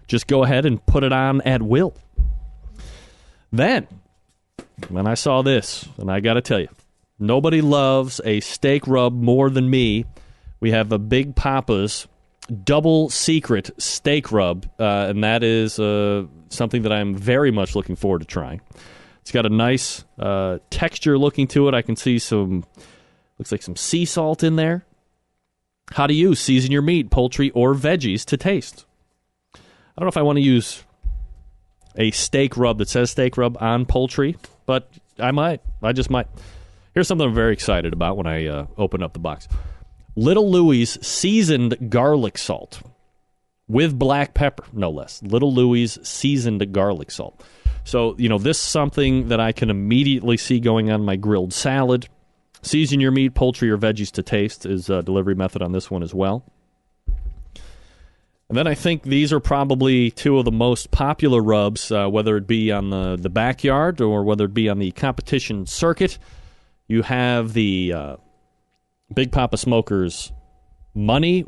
Just go ahead and put it on at will. Then, when I saw this, and I got to tell you, nobody loves a steak rub more than me. We have a Big Papa's Double Secret Steak Rub, and that is something that I'm very much looking forward to trying. It's got a nice texture looking to it. I can see looks like some sea salt in there. How to use: season your meat, poultry, or veggies to taste. I don't know if I want to use a steak rub that says steak rub on poultry, but I might. I just might. Here's something I'm very excited about when I open up the box. Little Louie's seasoned garlic salt with black pepper, no less. Little Louie's seasoned garlic salt. So, this is something that I can immediately see going on my grilled salad. Season your meat, poultry, or veggies to taste is a delivery method on this one as well. And then I think these are probably two of the most popular rubs, whether it be on the backyard or whether it be on the competition circuit. You have the Big Papa Smoker's Money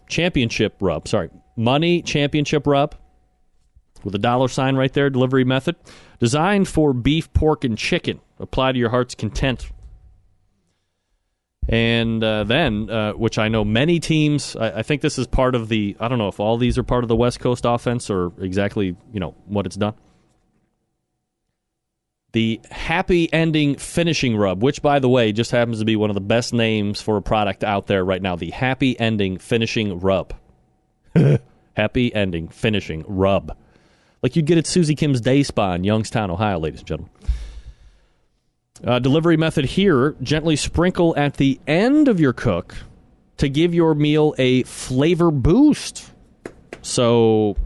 Championship Rub with a $sign right there, delivery method. Designed for beef, pork, and chicken. Apply to your heart's content. And then, which I know many teams, I think this is part of the, I don't know if all these are part of the West Coast offense or exactly, what it's done. The Happy Ending Finishing Rub, which, by the way, just happens to be one of the best names for a product out there right now. The Happy Ending Finishing Rub. Happy Ending Finishing Rub. Like you'd get at Susie Kim's Day Spa in Youngstown, Ohio, ladies and gentlemen. Delivery method here, gently sprinkle at the end of your cook to give your meal a flavor boost. So,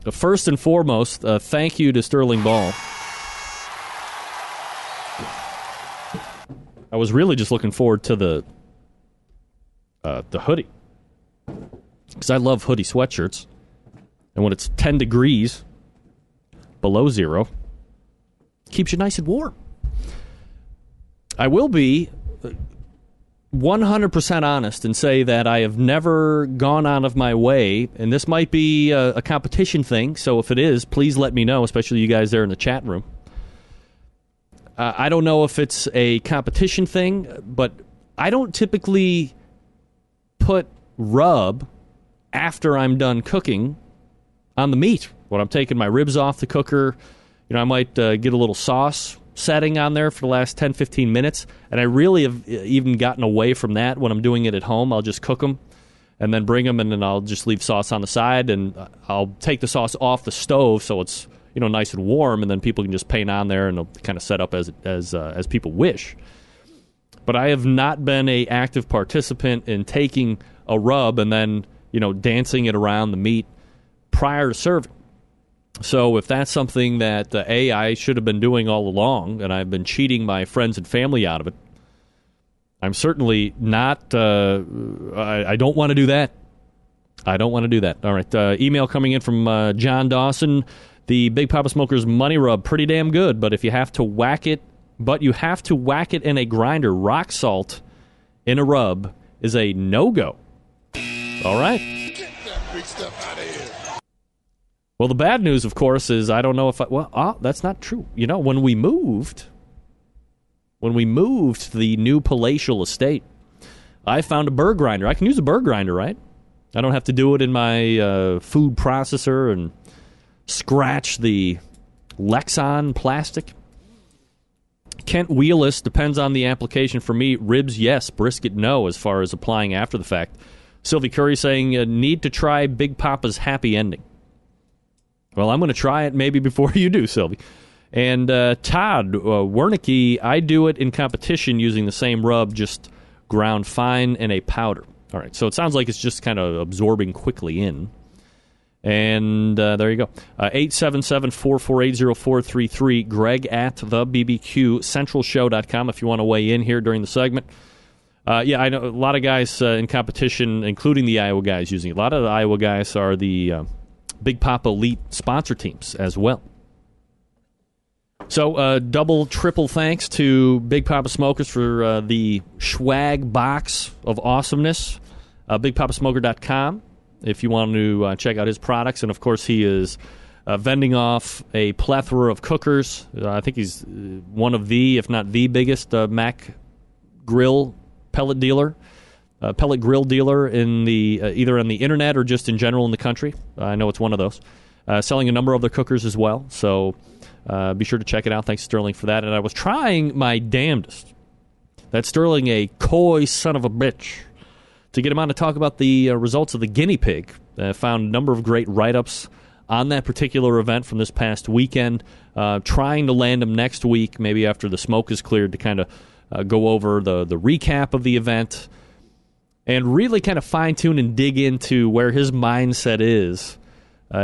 first and foremost, thank you to Sterling Ball. I was really just looking forward to the hoodie, because I love hoodie sweatshirts. And when it's 10 degrees below zero, keeps you nice and warm. I will be 100% honest and say that I have never gone out of my way, and this might be a competition thing, so if it is, please let me know, especially you guys there in the chat room. I don't know if it's a competition thing, but I don't typically put rub after I'm done cooking on the meat. When I'm taking my ribs off the cooker, I might get a little sauce setting on there for the last 10, 15 minutes, and I really have even gotten away from that when I'm doing it at home. I'll just cook them and then bring them, and then I'll just leave sauce on the side, and I'll take the sauce off the stove so it's nice and warm, and then people can just paint on there, and it'll kind of set up as people wish. But I have not been an active participant in taking a rub and then, dancing it around the meat prior to serving. So if that's something that, I should have been doing all along, and I've been cheating my friends and family out of it, I'm certainly not, I don't want to do that. I don't want to do that. All right, email coming in from John Dawson. The Big Papa Smokers Money Rub, pretty damn good, but you have to whack it in a grinder. Rock salt in a rub is a no-go. All right. Get that big stuff out of here. Well, the bad news, of course, is I don't know if that's not true. When we moved to the new palatial estate, I found a burr grinder. I can use a burr grinder, right? I don't have to do it in my food processor and scratch the Lexan plastic. Kent Wheelis, depends on the application for me. Ribs, yes. Brisket, no, as far as applying after the fact. Sylvie Curry saying, need to try Big Papa's happy ending. Well, I'm going to try it maybe before you do, Sylvie. And Todd Wernicke, I do it in competition using the same rub, just ground fine in a powder. All right, so it sounds like it's just kind of absorbing quickly in. And there you go. 877-448-0433. Greg at thebbqcentralshow.com if you want to weigh in here during the segment. Yeah, I know a lot of guys in competition, including the Iowa guys, using it. A lot of the Iowa guys are the Big Papa Elite sponsor teams as well. So double, triple thanks to Big Papa Smokers for the swag box of awesomeness. BigPapaSmoker.com if you want to check out his products. And, of course, he is vending off a plethora of cookers. I think he's one of the, if not the biggest, Mac grill pellet grill dealer in the either on the internet or just in general in the country. I know it's one of those. Selling a number of their cookers as well. So be sure to check it out. Thanks, Sterling, for that. And I was trying my damnedest. That's Sterling, a coy son of a bitch, to get him on to talk about the results of the guinea pig. Found a number of great write-ups on that particular event from this past weekend. Trying to land him next week, maybe after the smoke is cleared, to kind of go over the recap of the event and really kind of fine-tune and dig into where his mindset is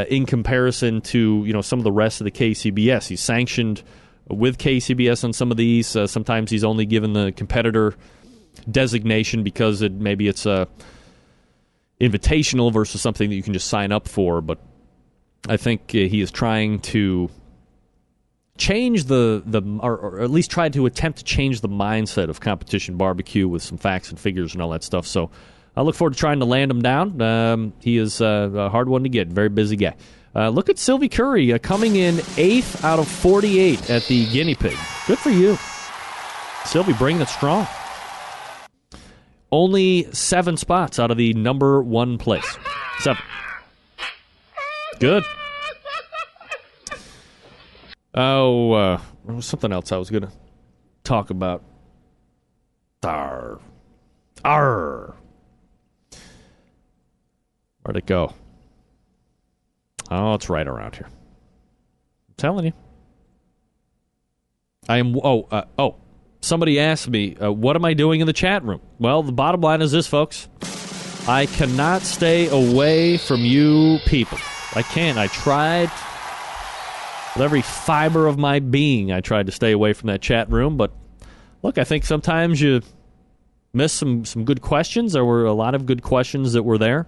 in comparison to some of the rest of the KCBS. He's sanctioned with KCBS on some of these. Sometimes he's only given the competitor designation because maybe it's invitational versus something that you can just sign up for. But I think he is trying to change or at least try to attempt to change the mindset of competition barbecue with some facts and figures and all that stuff. So I look forward to trying to land him down. He is a hard one to get. Very busy guy. Look at Sylvie Curry coming in 8th out of 48 at the guinea pig. Good for you. Sylvie, bringing it strong. Only 7 spots out of the number 1 place. 7. Good. Oh, there was something else I was going to talk about. Arr. Where'd it go? Oh, it's right around here. I'm telling you. I am... Somebody asked me, what am I doing in the chat room? Well, the bottom line is this, folks. I cannot stay away from you people. I can't. I tried. With every fiber of my being, I tried to stay away from that chat room. But, look, I think sometimes you miss some good questions. There were a lot of good questions that were there.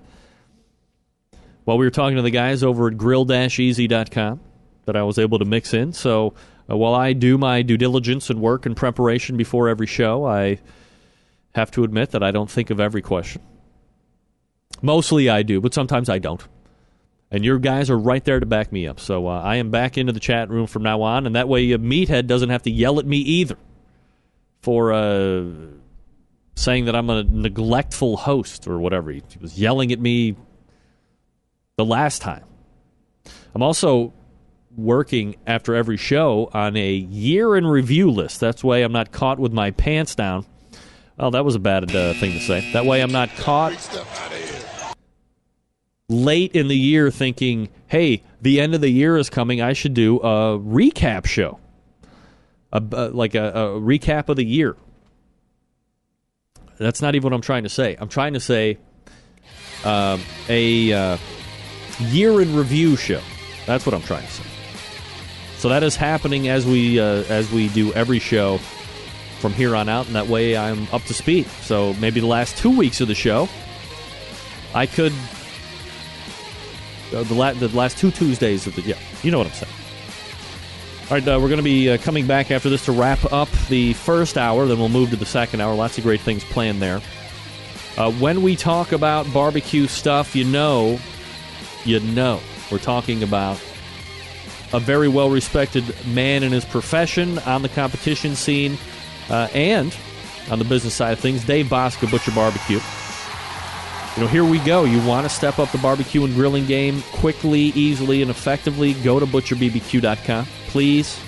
While we were talking to the guys over at grill-easy.com that I was able to mix in. So while I do my due diligence and work and preparation before every show, I have to admit that I don't think of every question. Mostly I do, but sometimes I don't. And your guys are right there to back me up. So I am back into the chat room from now on, and that way Meathead doesn't have to yell at me either for saying that I'm a neglectful host or whatever. He was yelling at me the last time. I'm also working after every show on a year in review list. That's why I'm not caught with my pants down. Oh, that was a bad thing to say. That way I'm not caught late in the year thinking, hey, the end of the year is coming, I should do a recap show. Like a recap of the year. That's not even what I'm trying to say. I'm trying to say a year in review show. That's what I'm trying to say. So that is happening as we do every show from here on out, and that way I'm up to speed. So maybe the last 2 weeks of the show, I could the last 2 Tuesdays of the you know what I'm saying. All right, we're going to be coming back after this to wrap up the first hour. Then we'll move to the second hour. Lots of great things planned there. When we talk about barbecue stuff, you know, we're talking about a very well-respected man in his profession on the competition scene and on the business side of things, Dave Bosca, Butcher Barbecue. You know, here we go. You want to step up the barbecue and grilling game quickly, easily, and effectively, go to butcherbbq.com, please.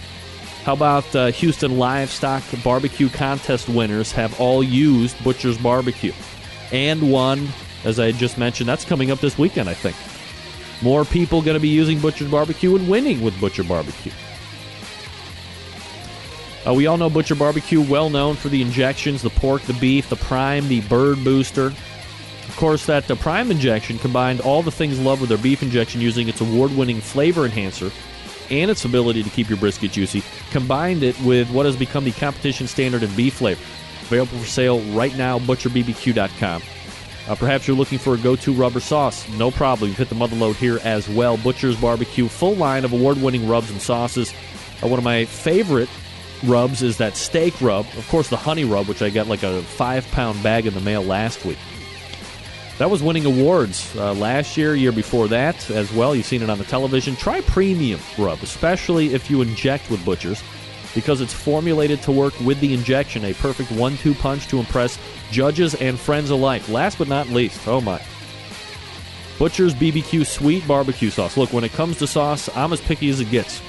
How about Houston Livestock Barbecue Contest winners have all used Butcher's Barbecue and won, as I just mentioned. That's coming up this weekend, I think. More people going to be using Butcher's Barbecue and winning with Butcher Barbecue. We all know Butcher Barbecue, well known for the injections, the pork, the beef, the prime, the bird booster. Of course, that prime injection combined all the things loved with their beef injection using its award-winning flavor enhancer and its ability to keep your brisket juicy, combined it with what has become the competition standard in beef flavor. Available for sale right now, butcherbbq.com. Perhaps you're looking for a go-to rub or sauce. No problem. You've hit the mother load here as well. Butcher's Barbecue, full line of award-winning rubs and sauces. One of my favorite rubs is that steak rub. Of course, the honey rub, which I got like a 5-pound bag in the mail last week. That was winning awards last year before that as well. You've seen it on the television. Try premium rub, especially if you inject with Butcher's, because it's formulated to work with the injection, a perfect 1-2 punch to impress judges and friends alike. Last but not least, oh my, Butcher's BBQ Sweet Barbecue Sauce. Look, when it comes to sauce, I'm as picky as it gets.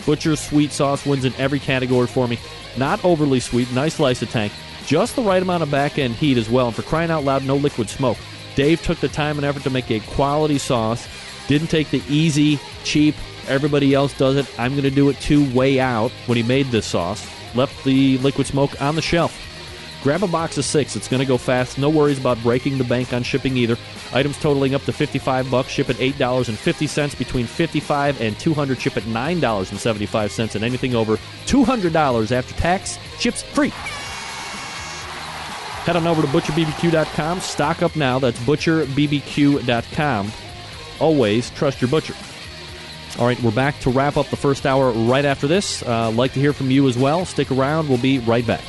Butcher's Sweet Sauce wins in every category for me. Not overly sweet, nice slice of tank, just the right amount of back-end heat as well, and for crying out loud, no liquid smoke. Dave took the time and effort to make a quality sauce, didn't take the easy, cheap, everybody else does it, I'm going to do it too way out when he made this sauce. Left the liquid smoke on the shelf. Grab a box of 6. It's going to go fast. No worries about breaking the bank on shipping either. Items totaling up to $55 ship at $8.50. Between $55 and $200 ship at $9.75. And anything over $200 after tax ships free. Head on over to butcherbbq.com. Stock up now. That's butcherbbq.com. Always trust your butcher. All right, we're back to wrap up the first hour right after this. Like to hear from you as well. Stick around. We'll be right back.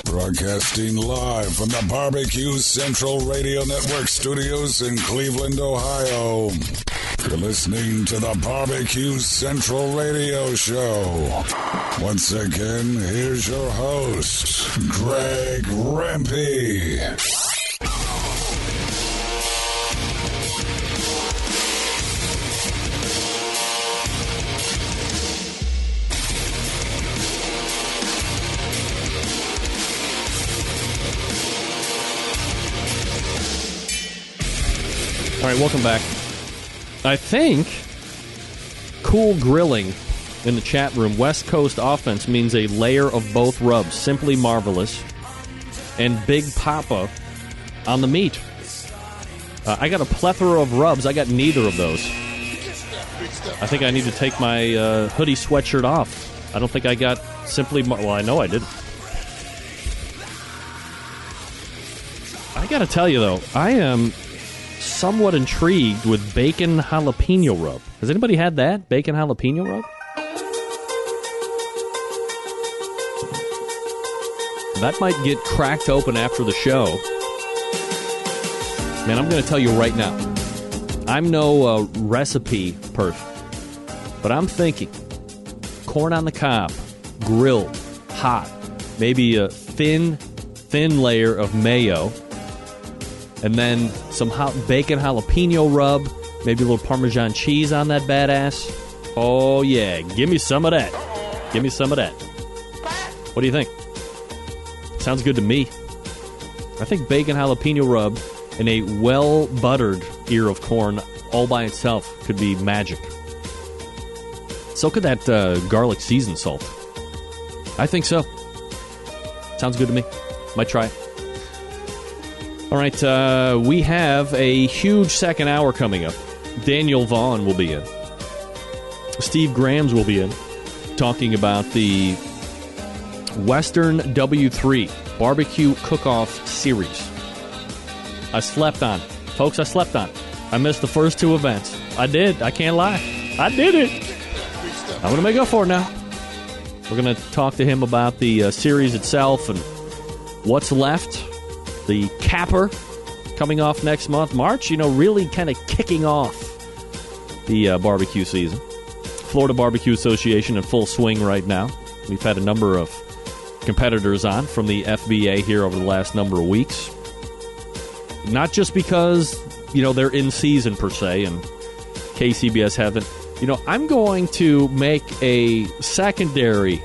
Broadcasting live from the Barbecue Central Radio Network studios in Cleveland, Ohio. You're listening to the Barbecue Central Radio Show. Once again, here's your host, Greg Rempe. All right, welcome back. I think Cool Grilling in the chat room, West Coast offense means a layer of both rubs, simply marvelous, and Big Papa on the meat. I got a plethora of rubs. I got neither of those. I think I need to take my hoodie sweatshirt off. I don't think I got simply, well, I know I didn't. I got to tell you, though, I am somewhat intrigued with bacon jalapeno rub. Has anybody had that? Bacon jalapeno rub? That might get cracked open after the show. Man, I'm going to tell you right now. I'm no recipe person. But I'm thinking corn on the cob, grilled, hot, maybe a thin layer of mayo, and then some hot bacon jalapeno rub, maybe a little Parmesan cheese on that badass. Oh, yeah. Give me some of that. Give me some of that. What do you think? Sounds good to me. I think bacon jalapeno rub and a well-buttered ear of corn all by itself could be magic. So could that garlic seasoned salt. I think so. Sounds good to me. Might try it. All right, we have a huge second hour coming up. Daniel Vaughn will be in. Steve Grams will be in, talking about the Western W3 Barbecue Cook-Off Series. I slept on it. Folks, I slept on it. I missed the first two events. I did. I can't lie. I did it. I'm going to make up for it now. We're going to talk to him about the series itself and what's left. The capper coming off next month. March, really kind of kicking off the barbecue season. Florida Barbecue Association in full swing right now. We've had a number of competitors on from the FBA here over the last number of weeks. Not just because, they're in season per se and KCBS haven't. I'm going to make a secondary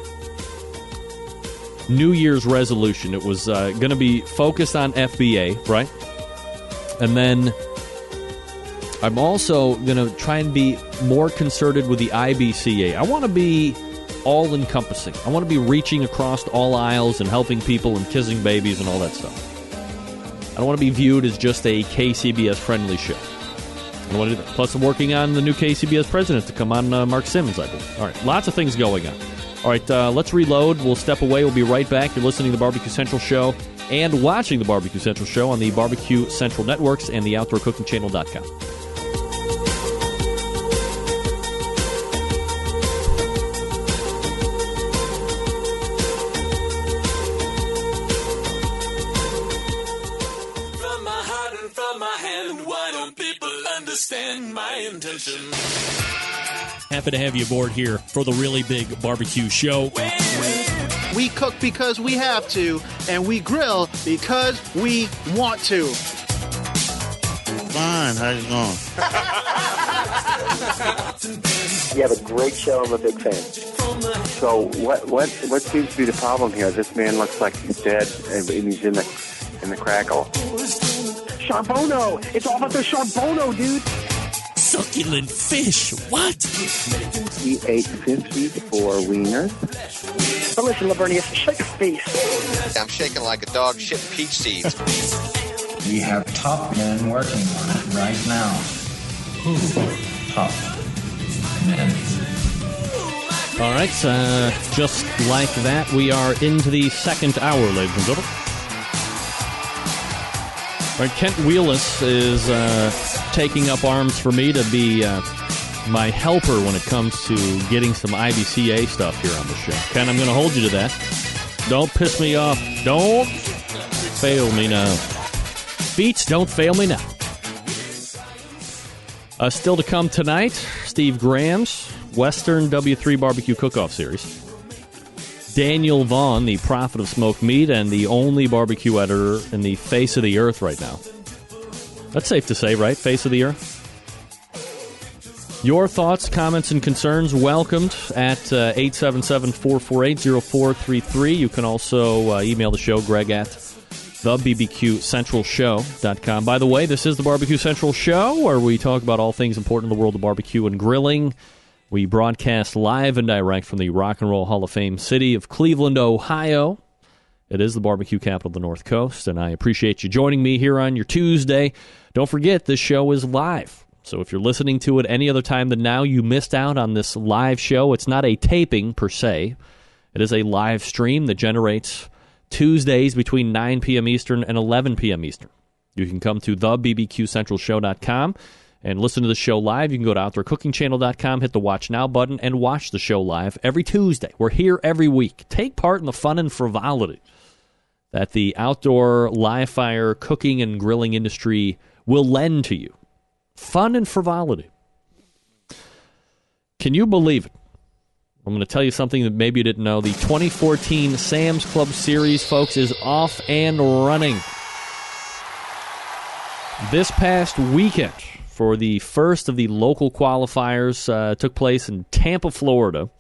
New Year's resolution. It was going to be focused on FBA, right? And then I'm also going to try and be more concerted with the IBCA. I want to be all-encompassing. I want to be reaching across all aisles and helping people and kissing babies and all that stuff. I don't want to be viewed as just a KCBS-friendly show. I want to do that. Plus, I'm working on the new KCBS president to come on, Mark Simmons, I believe. All right, lots of things going on. All right, let's reload. We'll step away. We'll be right back. You're listening to the Barbecue Central Show and watching the Barbecue Central Show on the Barbecue Central Networks and the OutdoorCookingChannel.com. Understand my intention. Happy to have you aboard here for the really big barbecue show. We cook because we have to, and we grill because we want to. Fine, how's it going? You have a great show. I'm a big fan. So what seems to be the problem here? This man looks like he's dead, and he's in the crackle. Charbono! It's all about the Charbono, dude! Succulent fish! What? He ate 54 wieners. But listen, Lavernius, shake a face. I'm shaking like a dog shitting peach seeds. We have top men working on it right now. Top men. All right, just like that, we are into the second hour, ladies and gentlemen. All right, Kent Wheelis is taking up arms for me to be my helper when it comes to getting some IBCA stuff here on the show. Ken, I'm going to hold you to that. Don't piss me off. Don't fail me now. Beats, don't fail me now. Still to come tonight, Steve Grams, Western W3 Barbecue Cook-Off Series. Daniel Vaughn, the prophet of smoked meat and the only barbecue editor in the face of the earth right now. That's safe to say, right? Face of the earth. Your thoughts, comments, and concerns welcomed at 877-448-0433. You can also email the show, Greg at thebbqcentralshow.com. By the way, this is the Barbecue Central Show, where we talk about all things important in the world of barbecue and grilling. We broadcast live and direct from the Rock and Roll Hall of Fame city of Cleveland, Ohio. It is the barbecue capital of the North Coast, and I appreciate you joining me here on your Tuesday. Don't forget, this show is live. So if you're listening to it any other time than now, you missed out on this live show. It's not a taping, per se. It is a live stream that generates Tuesdays between 9 p.m. Eastern and 11 p.m. Eastern. You can come to thebbqcentralshow.com and listen to the show live. You can go to OutdoorCookingChannel.com, hit the Watch Now button, and watch the show live every Tuesday. We're here every week. Take part in the fun and frivolity that the outdoor live fire cooking and grilling industry will lend to you. Fun and frivolity. Can you believe it? I'm going to tell you something that maybe you didn't know. The 2014 Sam's Club Series, folks, is off and running. This past weekend, for the first of the local qualifiers, took place in Tampa, Florida.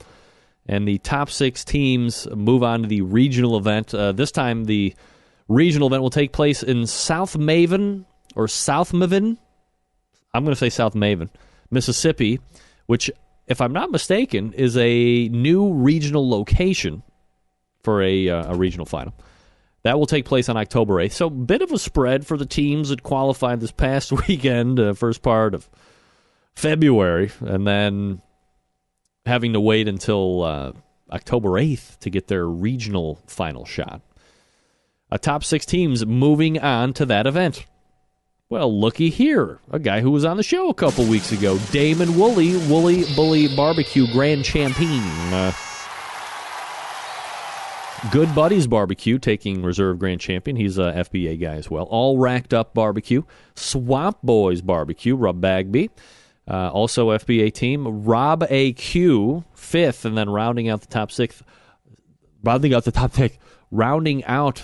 And the top 6 teams move on to the regional event. This time, the regional event will take place in South Maven, or South Maven. I'm going to say South Maven, Mississippi, which, if I'm not mistaken, is a new regional location for a regional final. That will take place on October 8th. So, bit of a spread for the teams that qualified this past weekend, first part of February, and then having to wait until October 8th to get their regional final shot. Top 6 teams moving on to that event. Well, looky here. A guy who was on the show a couple weeks ago, Damon Woolley Bully Barbecue Grand Champion. Good Buddies Barbecue taking reserve Grand Champion. He's a FBA guy as well. All Racked Up Barbecue. Swamp Boys Barbecue, Rob Bagby. Also FBA team. Rob AQ, 5th, and then rounding out the top 6. Rounding out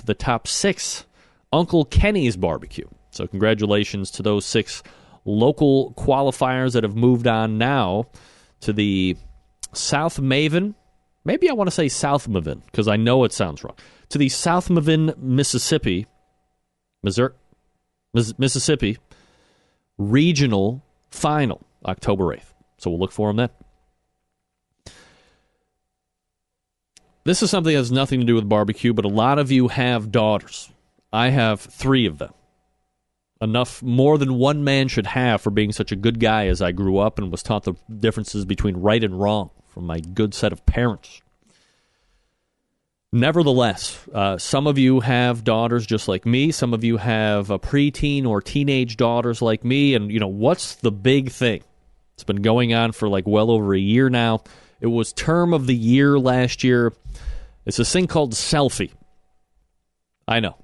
the top 6, Uncle Kenny's Barbecue. So congratulations to those 6 local qualifiers that have moved on now to the South Maven. Maybe I want to say South Maven because I know it sounds wrong. To the South Maven, Mississippi regional final, October 8th. So we'll look for them then. This is something that has nothing to do with barbecue, but a lot of you have daughters. I have 3 of them. Enough, more than one man should have for being such a good guy as I grew up and was taught the differences between right and wrong from my good set of parents. Nevertheless, some of you have daughters just like me. Some of you have preteen or teenage daughters like me. And, what's the big thing? It's been going on for well over a year now. It was term of the year last year. It's this thing called selfie. I know.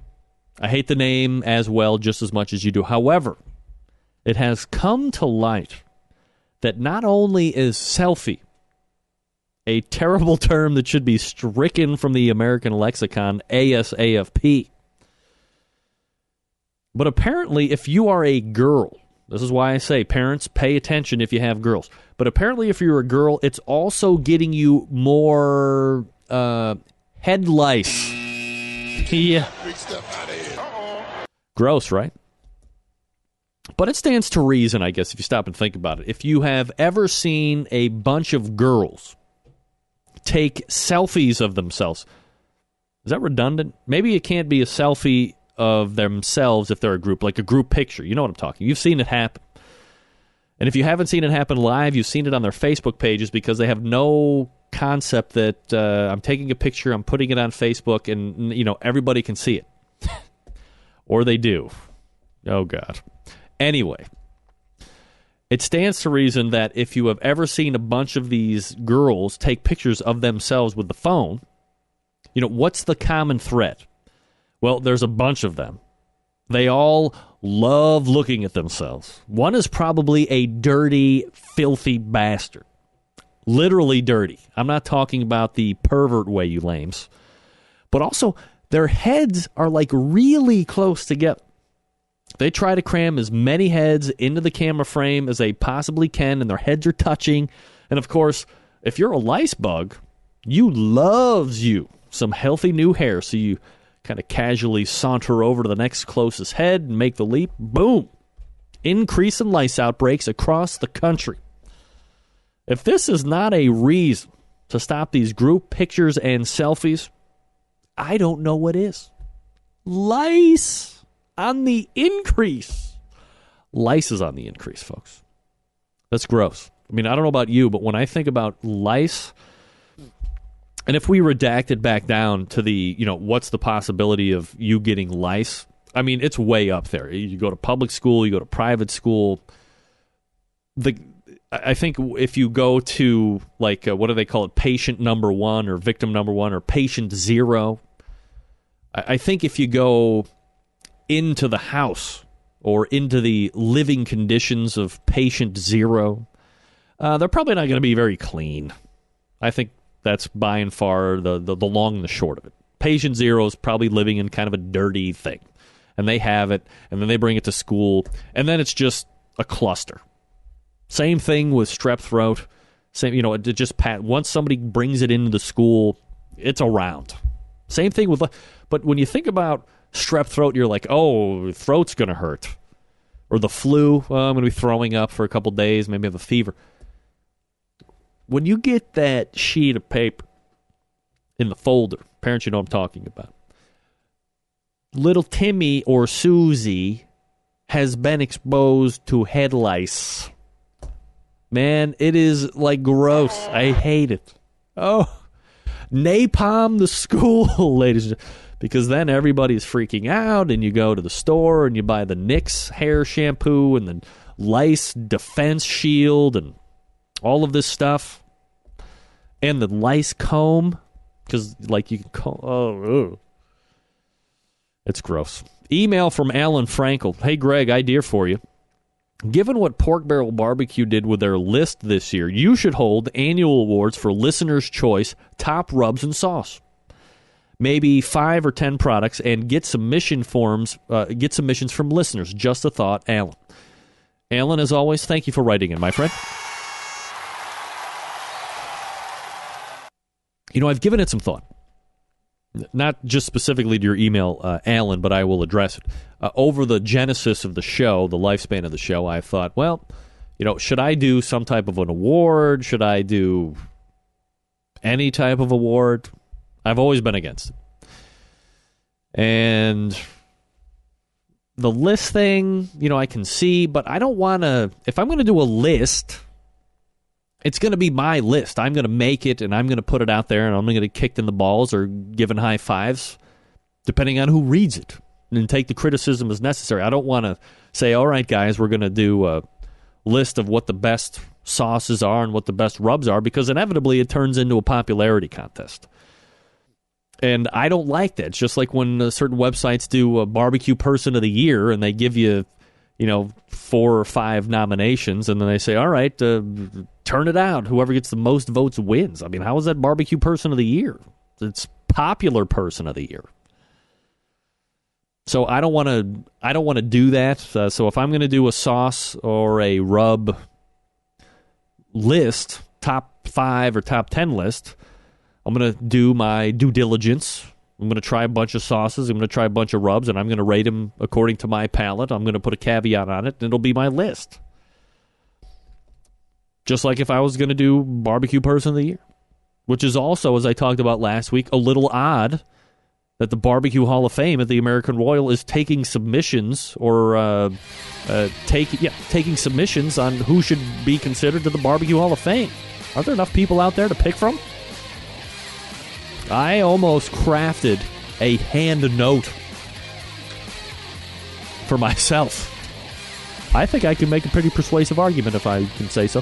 I hate the name as well just as much as you do. However, it has come to light that not only is selfie a terrible term that should be stricken from the American lexicon, ASAFP, but apparently if you are a girl, this is why I say parents pay attention if you have girls, but apparently if you're a girl, it's also getting you more head lice. Yeah. Gross, right? But it stands to reason, I guess, if you stop and think about it. If you have ever seen a bunch of girls take selfies of themselves, is that redundant? Maybe it can't be a selfie of themselves if they're a group, like a group picture. You know what I'm talking. You've seen it happen. And if you haven't seen it happen live, you've seen it on their Facebook pages because they have no concept that I'm taking a picture, I'm putting it on Facebook, and everybody can see it. Or they do. Oh, God. Anyway, it stands to reason that if you have ever seen a bunch of these girls take pictures of themselves with the phone, what's the common thread? Well, there's a bunch of them. They all love looking at themselves. One is probably a dirty, filthy bastard. Literally dirty. I'm not talking about the pervert way, you lames. But also, their heads are really close together. They try to cram as many heads into the camera frame as they possibly can, and their heads are touching. And of course, if you're a lice bug, you loves you some healthy new hair, so you kind of casually saunter over to the next closest head and make the leap. Boom! Increase in lice outbreaks across the country. If this is not a reason to stop these group pictures and selfies, I don't know what is. Lice on the increase. Lice is on the increase, folks. That's gross. I mean, I don't know about you, but when I think about lice, and if we redact it back down to the, what's the possibility of you getting lice? I mean, it's way up there. You go to public school, you go to private school. I think if you go to, what do they call it, patient number 1 or victim number 1 or patient 0, I think if you go into the house or into the living conditions of patient 0, they're probably not going to be very clean. I think that's by and far the long and the short of it. Patient 0 is probably living in kind of a dirty thing, and they have it, and then they bring it to school, and then it's just a cluster. Same thing with strep throat. Same, it just once somebody brings it into the school, it's around. Same thing with, but when you think about strep throat, you're like, oh, throat's going to hurt. or the flu. Well, I'm going to be throwing up for a couple days, maybe have a fever. When you get that sheet of paper in the folder, parents, you know what I'm talking about. Little Timmy or Susie has been exposed to head lice. Man, it is like gross. I hate it. Oh, napalm the school, ladies and gentlemen. Because then everybody's freaking out, and you go to the store and you buy the Nix hair shampoo and the lice defense shield and all of this stuff. And the lice comb, because like you can comb. Oh, ugh. It's gross. Email from Alan Frankel. Hey, Greg, idea for you. Given what Pork Barrel Barbecue did with their list this year, you should hold annual awards for Listener's Choice Top Rubs and Sauce. Maybe 5 or 10 products, and get submission forms. Get submissions from listeners. Just a thought, Alan. Alan, as always, thank you for writing in, my friend. You know, I've given it some thought. Not just specifically to your email, Alan, but I will address it. Over the genesis of the show, the lifespan of the show, I thought, well, you know, should I do some type of an award? Should I do any type of award? I've always been against it. And the list thing, you know, I can see, but I don't want to, if I'm going to do a list, it's going to be my list. I'm going to make it, and I'm going to put it out there, and I'm going to get kicked in the balls or given high fives, depending on who reads it, and take the criticism as necessary. I don't want to say, all right, guys, we're going to do a list of what the best sauces are and what the best rubs are, because inevitably it turns into a popularity contest. And I don't like that. It's just like when certain websites do a barbecue person of the year, and they give you, you know, 4 or 5 nominations, and then they say, all right, turn it out. Whoever gets the most votes wins. I mean, how is that barbecue person of the year? It's popular person of the year. So I don't want to do that. So if I'm going to do a sauce or a rub list, top 5 or top 10 list, I'm going to do my due diligence. I'm going to try a bunch of sauces. I'm going to try a bunch of rubs, and I'm going to rate them according to my palate. I'm going to put a caveat on it, and it'll be my list. Just like if I was going to do Barbecue Person of the Year, which is also, as I talked about last week, a little odd that the Barbecue Hall of Fame at the American Royal is taking submissions or taking submissions on who should be considered to the Barbecue Hall of Fame. Aren't there enough people out there to pick from? I almost crafted a hand note for myself. I think I can make a pretty persuasive argument if I can say so.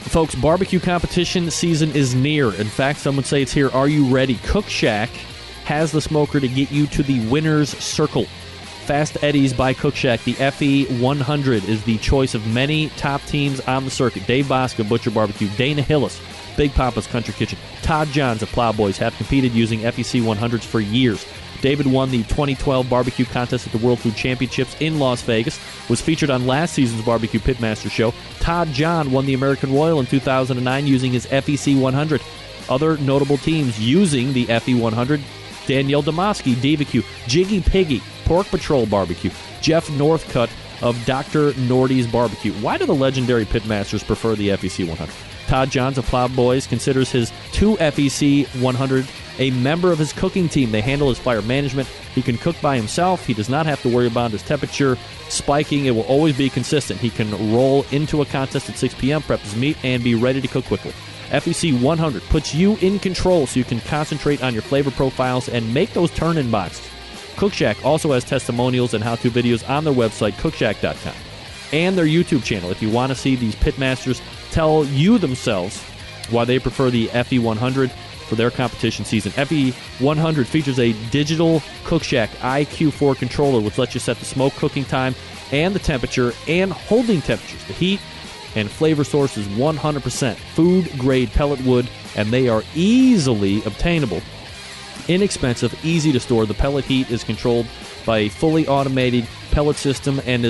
Folks, barbecue competition season is near. In fact, some would say it's here. Are you ready? Cook Shack has the smoker to get you to the winner's circle. Fast Eddie's by Cook Shack. The FE100 is the choice of many top teams on the circuit. Dave Bosca, Butcher Barbecue. Dana Hillis, Big Papa's Country Kitchen. Todd Johns of Plowboys have competed using FEC 100s for years. David won the 2012 barbecue contest at the World Food Championships in Las Vegas, was featured on last season's Barbecue Pitmaster show. Todd John won the American Royal in 2009 using his FEC 100. Other notable teams using the FE 100, Danielle Demoski, DivaQ, Jiggy Piggy, Pork Patrol Barbecue, Jeff Northcutt of Dr. Nordy's Barbecue. Why do the legendary Pitmasters prefer the FEC 100? Todd Johns of Plowboys considers his 2 FEC 100 a member of his cooking team. They handle his fire management. He can cook by himself. He does not have to worry about his temperature spiking. It will always be consistent. He can roll into a contest at 6 p.m., prep his meat, and be ready to cook quickly. FEC 100 puts you in control so you can concentrate on your flavor profiles and make those turn-in boxes. Cook Shack also has testimonials and how-to videos on their website, cookshack.com, and their YouTube channel if you want to see these pitmasters tell you themselves why they prefer the FE100 for their competition season. FE100 features a digital Cook Shack IQ4 controller, which lets you set the smoke cooking time and the temperature and holding temperatures. The heat and flavor source is 100% food-grade pellet wood, and they are easily obtainable. Inexpensive, easy to store. The pellet heat is controlled by a fully automated pellet system and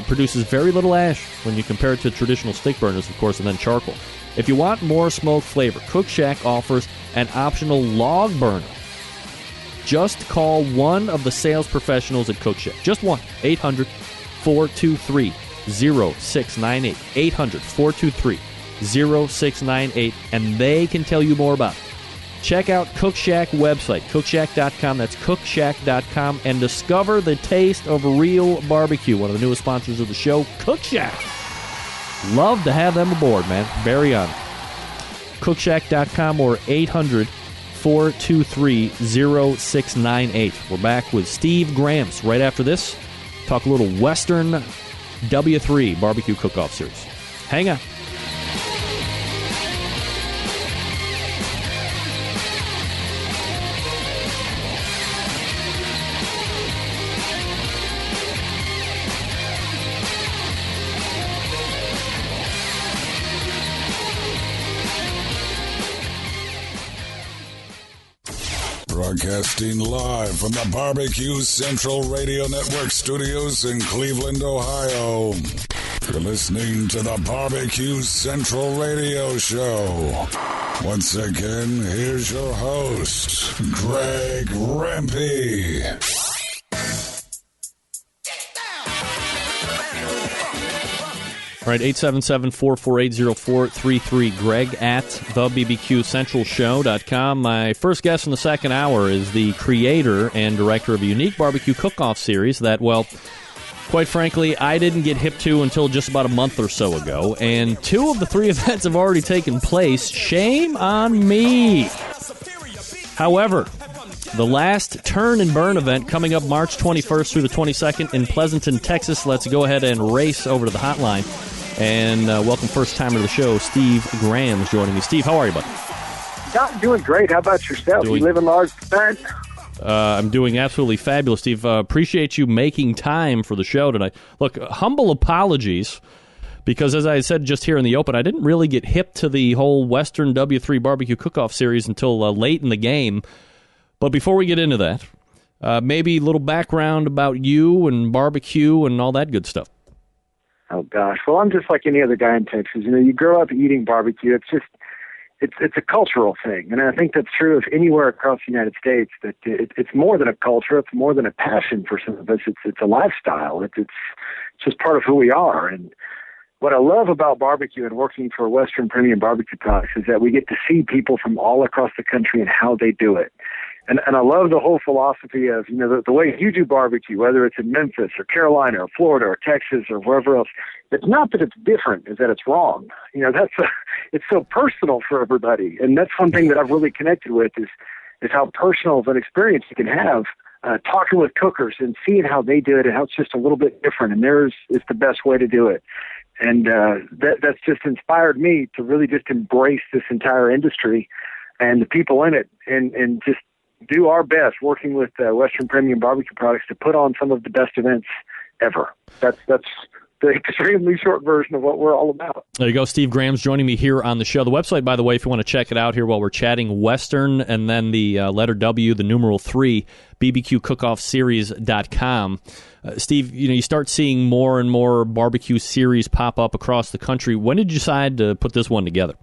produces very little ash when you compare it to traditional stick burners, of course, and then charcoal. If you want more smoke flavor, Cook Shack offers an optional log burner. Just call one of the sales professionals at Cook Shack. Just one. 800-423-0698. 800-423-0698. And they can tell you more about it. Check out Cook Shack website, cookshack.com. That's cookshack.com. And discover the taste of real barbecue. One of the newest sponsors of the show, Cook Shack. Love to have them aboard, man. Very honored. Cookshack.com or 800-423-0698. We're back with Steve Grams right after this. Talk a little Western W3 Barbecue Cook-Off Series. Hang on. Broadcasting live from the Barbecue Central Radio Network studios in Cleveland, Ohio. You're listening to the Barbecue Central Radio Show. Once again, here's your host, Greg Rempe. All right, 877-448-0433. Greg at thebbqcentralshow.com. My first guest in the second hour is the creator and director of a unique barbecue cook-off series that, well, quite frankly, I didn't get hip to until just about a month or so ago. And 2 of the 3 events have already taken place. Shame on me. However, the last Turn and Burn event coming up March 21st through the 22nd in Pleasanton, Texas. Let's go ahead and race over to the hotline. And welcome first-timer to the show, Steve Grams, joining me. Steve, how are you, buddy? I'm doing great. How about yourself? You live in large Japan? I'm doing absolutely fabulous, Steve. Appreciate you making time for the show tonight. Look, humble apologies, because as I said just here in the open, I didn't really get hip to the whole Western W3 Barbecue Cook-Off Series until late in the game. But before we get into that, maybe a little background about you and barbecue and all that good stuff. Oh, gosh. Well, I'm just like any other guy in Texas. You know, you grow up eating barbecue. It's a cultural thing. And I think that's true of anywhere across the United States, that it's more than a culture. It's more than a passion for some of us. It's a lifestyle. It's just part of who we are. And what I love about barbecue and working for Western Premium Barbecue Products is that we get to see people from all across the country and how they do it. And I love the whole philosophy of, you know, the way you do barbecue, whether it's in Memphis or Carolina or Florida or Texas or wherever else. It's not that it's different, it's that it's wrong. You know, it's so personal for everybody. And that's one thing that I've really connected with is how personal of an experience you can have talking with cookers and seeing how they do it and how it's just a little bit different. And theirs is the best way to do it. And that's just inspired me to really just embrace this entire industry and the people in it and just do our best working with Western Premium Barbecue Products to put on some of the best events ever. That's the extremely short version of what we're all about. There you go. Steve Grams joining me here on the show. The website, by the way, if you want to check it out here while we're chatting, Western and then the letter W, the numeral 3, bbqcookoffseries.com. Steve, you know, you start seeing more and more barbecue series pop up across the country. When did you decide to put this one together?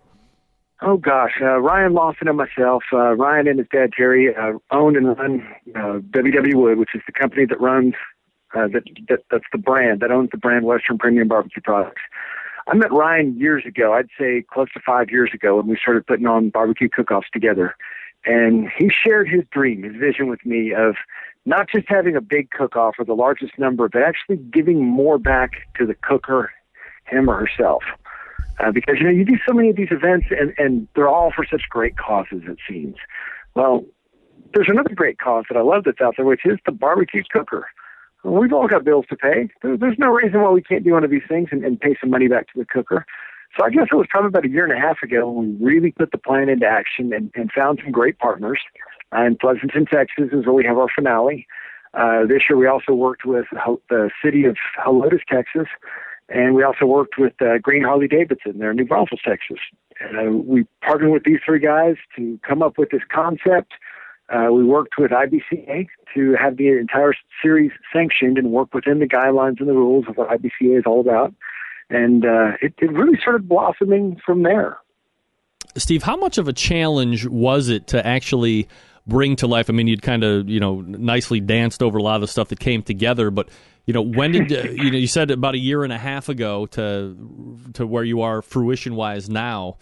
Oh, gosh. Ryan Lawson and myself, Ryan and his dad, Jerry, own and run WW Wood, which is the company that runs, that's the brand, that owns the brand Western Premium Barbecue Products. I met Ryan years ago, I'd say close to 5 years ago, when we started putting on barbecue cook-offs together. And he shared his dream, his vision with me of not just having a big cook-off or the largest number, but actually giving more back to the cooker, him or herself. Because, you know, you do so many of these events, and they're all for such great causes, it seems. Well, there's another great cause that I love that's out there, which is the barbecue cooker. Well, we've all got bills to pay. There's no reason why we can't do one of these things and pay some money back to the cooker. So I guess it was probably about 1.5 years ago when we really put the plan into action and found some great partners. In Pleasanton, Texas is where we have our finale. This year we also worked with the city of Helotes, Texas. And we also worked with Green Harley-Davidson. They're in New Braunfels, Texas. We partnered with these 3 guys to come up with this concept. We worked with IBCA to have the entire series sanctioned and work within the guidelines and the rules of what IBCA is all about. And it really started blossoming from there. Steve, how much of a challenge was it to actually bring to life? I mean, you'd kind of, nicely danced over a lot of the stuff that came together, but, when did, you said about a year and a half ago to where you are fruition-wise now.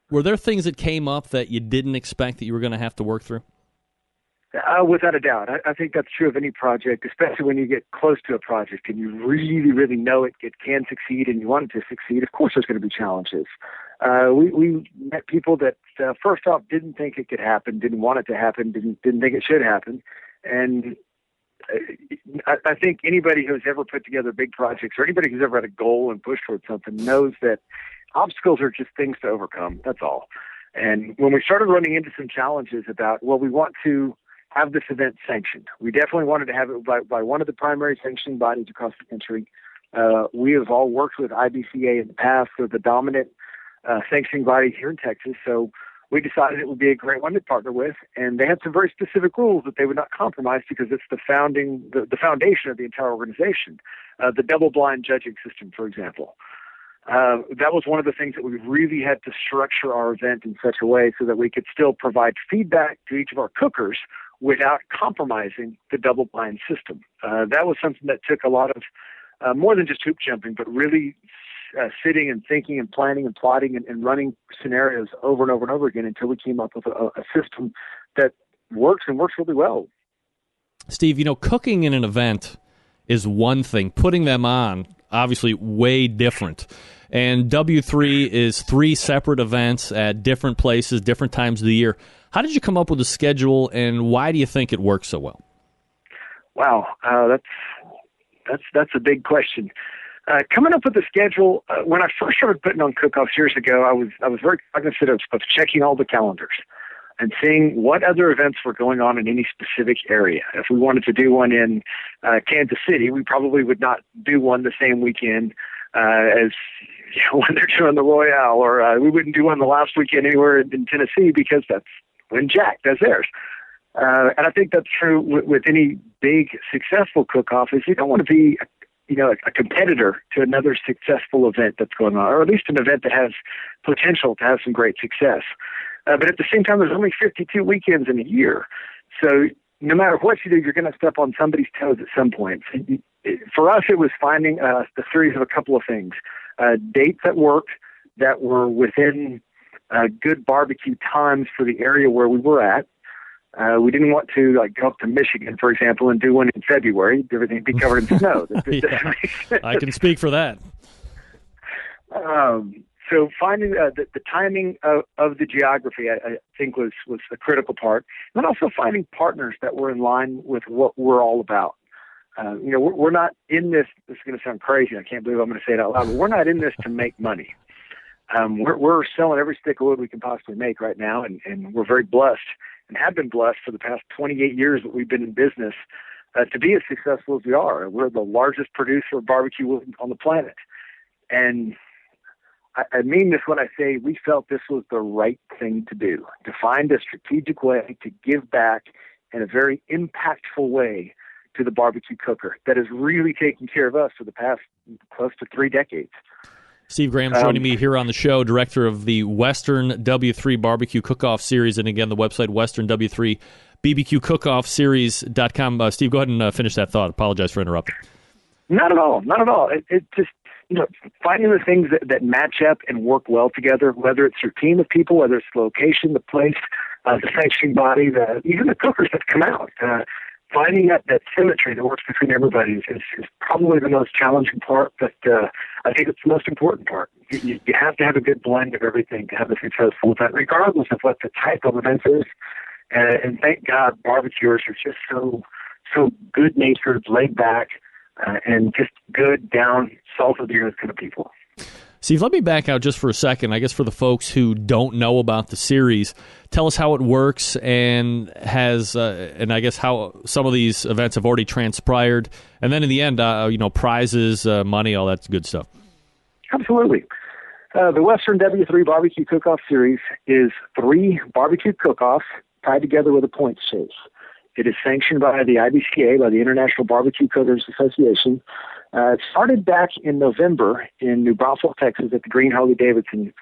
Were there things that came up that you didn't expect that you were going to have to work through? Without a doubt. I think that's true of any project, especially when you get close to a project and you really, really know it can succeed and you want it to succeed. Of course, there's going to be challenges. We met people that, first off, didn't think it could happen, didn't want it to happen, didn't think it should happen. And I think anybody who's ever put together big projects or anybody who's ever had a goal and pushed towards something knows that obstacles are just things to overcome. That's all. And when we started running into some challenges about, we want to have this event sanctioned. We definitely wanted to have it by one of the primary sanctioning bodies across the country. We have all worked with IBCA in the past, so the dominant sanctioning body here in Texas. So we decided it would be a great one to partner with, and they had some very specific rules that they would not compromise because it's the foundation of the entire organization. The double-blind judging system, for example. That was one of the things that we really had to structure our event in such a way so that we could still provide feedback to each of our cookers without compromising the double-blind system. That was something that took a lot of more than just hoop jumping, but really sitting and thinking and planning and plotting and running scenarios over and over and over again until we came up with a system that works and works really well. Steve, cooking in an event is one thing. Putting them on, obviously, way different. And W3 is 3 separate events at different places, different times of the year. How did you come up with the schedule, and why do you think it works so well? Wow, that's a big question. Coming up with the schedule, when I first started putting on cook-offs years ago, I was very cognizant of checking all the calendars and seeing what other events were going on in any specific area. If we wanted to do one in Kansas City, we probably would not do one the same weekend as when they're doing the Royale, or we wouldn't do one the last weekend anywhere in Tennessee because that's when Jack does theirs. And I think that's true with any big successful cook-off. Is you don't want to be a competitor to another successful event that's going on, or at least an event that has potential to have some great success. But at the same time, there's only 52 weekends in a year. So no matter what you do, you're going to step on somebody's toes at some point. For us, it was finding a series of a couple of things. Dates that worked that were within good barbecue times for the area where we were at. We didn't want to go up to Michigan, for example, and do one in February. Everything would be covered in snow. Yeah, I can speak for that. So finding the timing of the geography, I think, was a critical part. And also finding partners that were in line with what we're all about. We're not in this. This is going to sound crazy. I can't believe I'm going to say it out loud. But we're not in this to make money. We're selling every stick of wood we can possibly make right now, and we're very blessed and have been blessed for the past 28 years that we've been in business to be as successful as we are. We're the largest producer of barbecue wood on the planet. And I mean this when I say we felt this was the right thing to do, to find a strategic way to give back in a very impactful way to the barbecue cooker that has really taken care of us for the past close to 3 decades. Steve Graham joining me here on the show, director of the Western W3 Barbecue Cook-Off Series, and again, the website westernw3bbqcookoffseries.com. Steve, go ahead and finish that thought. Apologize for interrupting. Not at all. Not at all. It just, finding the things that match up and work well together, whether it's your team of people, whether it's the location, the place, the sanctioning body, even the cookers that come out. Finding that symmetry that works between everybody is probably the most challenging part, but I think it's the most important part. You have to have a good blend of everything to have a successful event, regardless of what the type of event is. And thank God barbecuers are just so good-natured, laid back, and just good, down, salt-of-the-earth kind of people. Steve, let me back out just for a second. I guess for the folks who don't know about the series, tell us how it works and and I guess how some of these events have already transpired. And then in the end, prizes, money, all that good stuff. Absolutely. The Western W3 Barbecue Cook-Off Series is 3 barbecue cook-offs tied together with a points chase. It is sanctioned by the IBCA, by the International Barbecue Cookers Association. It started back in November in New Braunfels, Texas, at the Green Harley-Davidson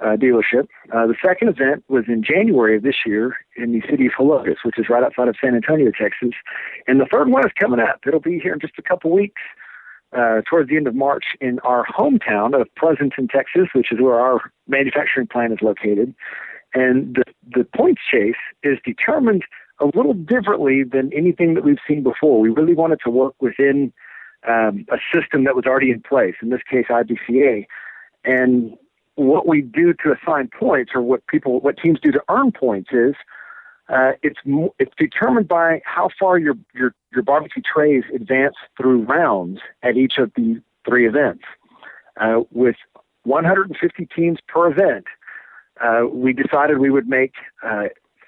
dealership. The second event was in January of this year in the city of Helotes, which is right outside of San Antonio, Texas. And the third one is coming up. It'll be here in just a couple weeks, towards the end of March, in our hometown of Pleasanton, Texas, which is where our manufacturing plant is located. And the points chase is determined a little differently than anything that we've seen before. We really wanted to work within a system that was already in place, in this case, IBCA. And what we do to assign points, or what teams do to earn points, is it's determined by how far your barbecue trays advance through rounds at each of the three events. With 150 teams per event, we decided we would make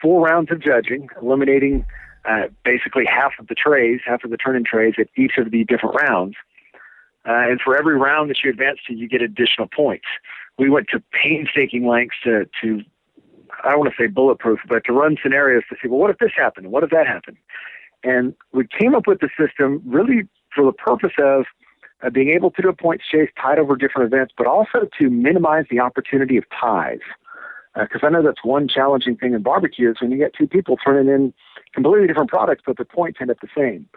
4 rounds of judging, eliminating basically half of the turn-in trays at each of the different rounds. And for every round that you advance to, you get additional points. We went to painstaking lengths to I don't want to say bulletproof, but to run scenarios to see, well, what if this happened? What if that happened? And we came up with the system really for the purpose of being able to do a points chase tied over different events, but also to minimize the opportunity of ties. Because I know that's one challenging thing in barbecue is when you get 2 people turning in completely different products, but the points end up the same.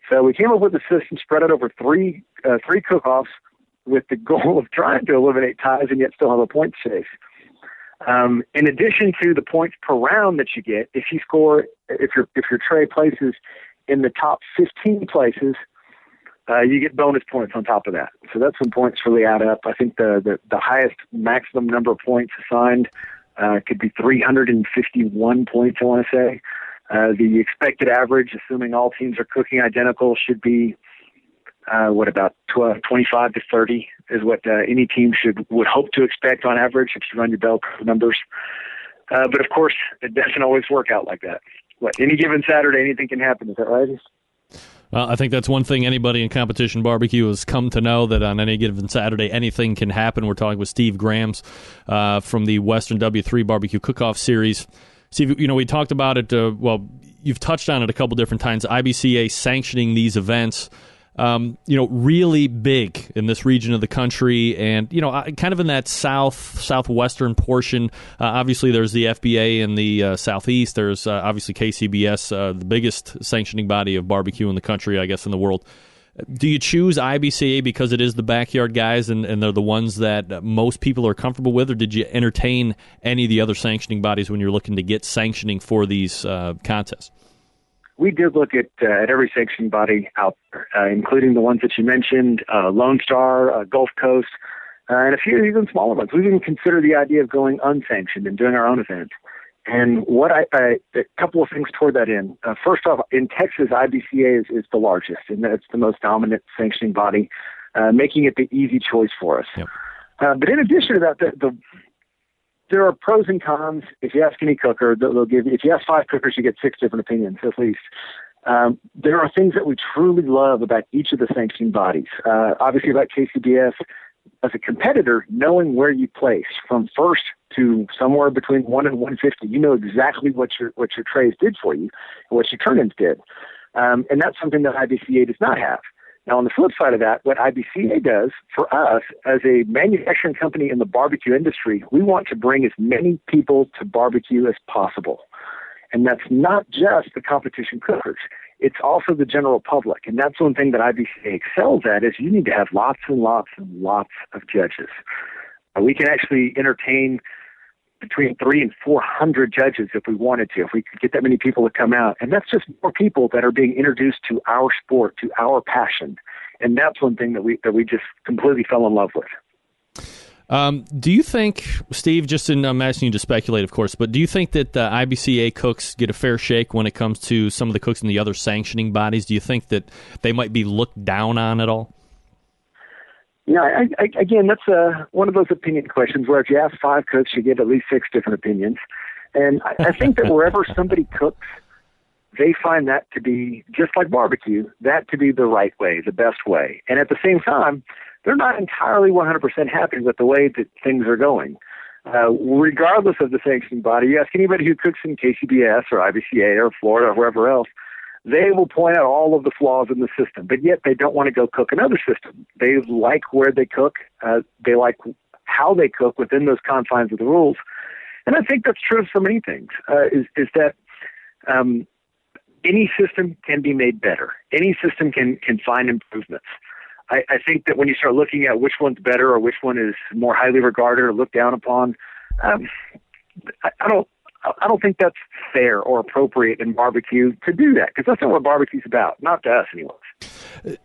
So we came up with a system, spread it over three cook-offs, with the goal of trying to eliminate ties and yet still have a point chase. In addition to the points per round that you get, if your tray places in the top 15 places, you get bonus points on top of that. So that's when points really add up. I think the highest maximum number of points assigned could be 351 points, I want to say. The expected average, assuming all teams are cooking identical, should be about 25 to 30 is what any team would hope to expect on average if you run your bell curve numbers. But of course, it doesn't always work out like that. Any given Saturday, anything can happen. Is that right? I think that's one thing anybody in competition barbecue has come to know, that on any given Saturday, anything can happen. We're talking with Steve Grams from the Western W3 Barbecue Cook-Off Series. Steve, we talked about it. You've touched on it a couple different times. IBCA sanctioning these events, really big in this region of the country, and kind of in that southwestern portion. Obviously, there's the FBA in the southeast. There's obviously KCBS, the biggest sanctioning body of barbecue in the country, I guess, in the world. Do you choose IBCA because it is the backyard guys and they're the ones that most people are comfortable with, or did you entertain any of the other sanctioning bodies when you're looking to get sanctioning for these contests? We did look at every sanctioning body out there, including the ones that you mentioned, Lone Star, Gulf Coast, and a few even smaller ones. We didn't consider the idea of going unsanctioned and doing our own event. And a couple of things toward that end. First off, in Texas, IBCA is the largest, and it's the most dominant sanctioning body, making it the easy choice for us. Yep. But in addition to that, there are pros and cons. If you ask any cooker, they'll give you. If you ask 5 cookers, you get 6 different opinions at least. There are things that we truly love about each of the sanctioning bodies. Obviously, about KCBS, as a competitor, knowing where you place from first to somewhere between 1 and 150, you know exactly what your trays did for you and what your turn-ins did. And that's something that IBCA does not have. Now, on the flip side of that, what IBCA does for us as a manufacturing company in the barbecue industry, we want to bring as many people to barbecue as possible. And that's not just the competition cookers. It's also the general public. And that's one thing that IBCA excels at, is you need to have lots and lots and lots of judges. We can actually entertain between 300 and 400 judges if we wanted to, if we could get that many people to come out. And that's just more people that are being introduced to our sport, to our passion. And that's one thing that we just completely fell in love with. Do you think, Steve, I'm asking you to speculate, of course, but do you think that IBCA cooks get a fair shake when it comes to some of the cooks in the other sanctioning bodies? Do you think that they might be looked down on at all? Yeah, again, that's one of those opinion questions where if you ask 5 cooks, you get at least 6 different opinions. And I think that wherever somebody cooks, they find that to be, just like barbecue, that to be the right way, the best way. And at the same time, they're not entirely 100% happy with the way that things are going. Regardless of the sanctioning body, you ask anybody who cooks in KCBS or IBCA or Florida or wherever else, they will point out all of the flaws in the system, but yet they don't want to go cook another system. They like where they cook. They like how they cook within those confines of the rules. And I think that's true of so many things, is that any system can be made better. Any system can find improvements. I think that when you start looking at which one's better or which one is more highly regarded or looked down upon, I don't think that's fair or appropriate in barbecue to do that, because that's not what barbecue's about, not to us anyway.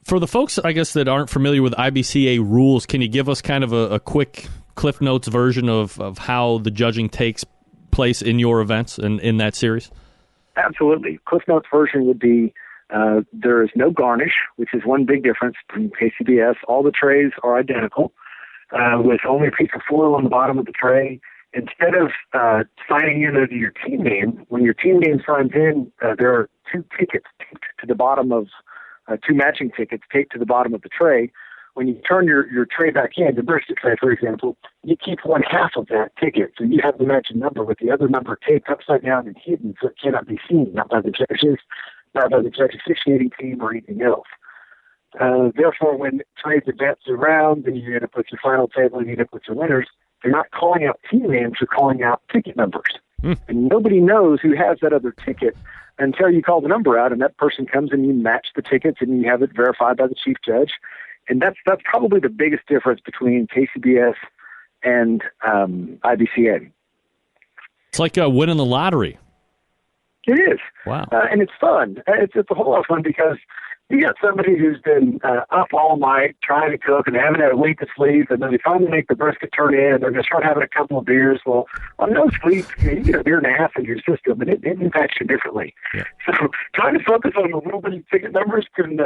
For the folks, I guess, that aren't familiar with IBCA rules, can you give us kind of a quick Cliff Notes version of how the judging takes place in your events and in that series? Absolutely. Cliff Notes version would be there is no garnish, which is one big difference from KCBS. All the trays are identical, with only a piece of foil on the bottom of the tray. Instead of signing in under your team name, when your team name signs in, there are two tickets taped to the bottom of two matching tickets taped to the bottom of the tray. When you turn your tray back in, the brisket tray, for example, you keep one half of that ticket, so you have the matching number with the other number taped upside down and hidden, so it cannot be seen, not by the judges, not by the judges' officiating team or anything else. Therefore, when trays advance around, then you end up with your final table and you end up with your winners. You're not calling out team names, you're calling out ticket numbers. And nobody knows who has that other ticket until you call the number out, and that person comes and you match the tickets and you have it verified by the chief judge. And that's probably the biggest difference between KCBS and IBCA. It's like winning the lottery. It is. Wow. And it's fun. It's a whole lot of fun because you got somebody who's been up all night trying to cook and they haven't had a wink of sleep, and then they finally make the brisket turn in, and they're going to start having a couple of beers. Well, on no sleep, you get a beer and a half in your system, and it impacts you differently. Yeah. So trying to focus on the little bitty ticket numbers can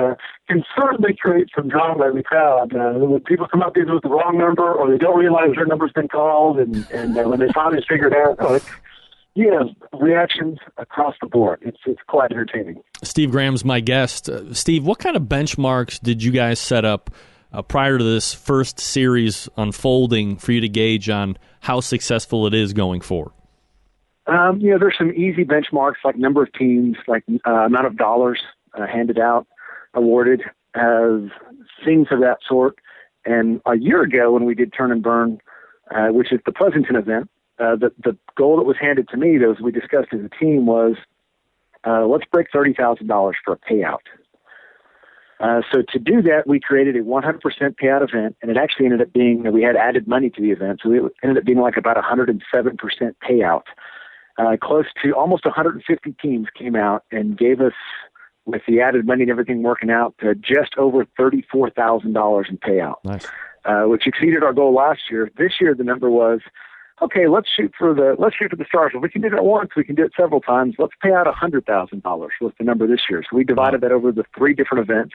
certainly create some drama in the crowd. When people come up either with the wrong number or they don't realize their number's been called, and when they finally figure it out, reactions across the board. It's quite entertaining. Steve Graham's my guest. Steve, what kind of benchmarks did you guys set up prior to this first series unfolding for you to gauge on how successful it is going forward? There's some easy benchmarks like number of teams, like amount of dollars handed out, awarded, things of that sort. And a year ago when we did Turn and Burn, which is the Pleasanton event, the goal that was handed to me, as we discussed as a team, was let's break $30,000 for a payout. So to do that, we created a 100% payout event, and it actually ended up being, we had added money to the event, so it ended up being like about 107% payout. Close to almost 150 teams came out and gave us, with the added money and everything working out, just over $34,000 in payout. Nice. Which exceeded our goal last year. This year, the number was, okay, let's shoot for the stars. If we can do that once, we can do it several times. Let's pay out $100,000 was the number this year. So we divided that over the 3 different events.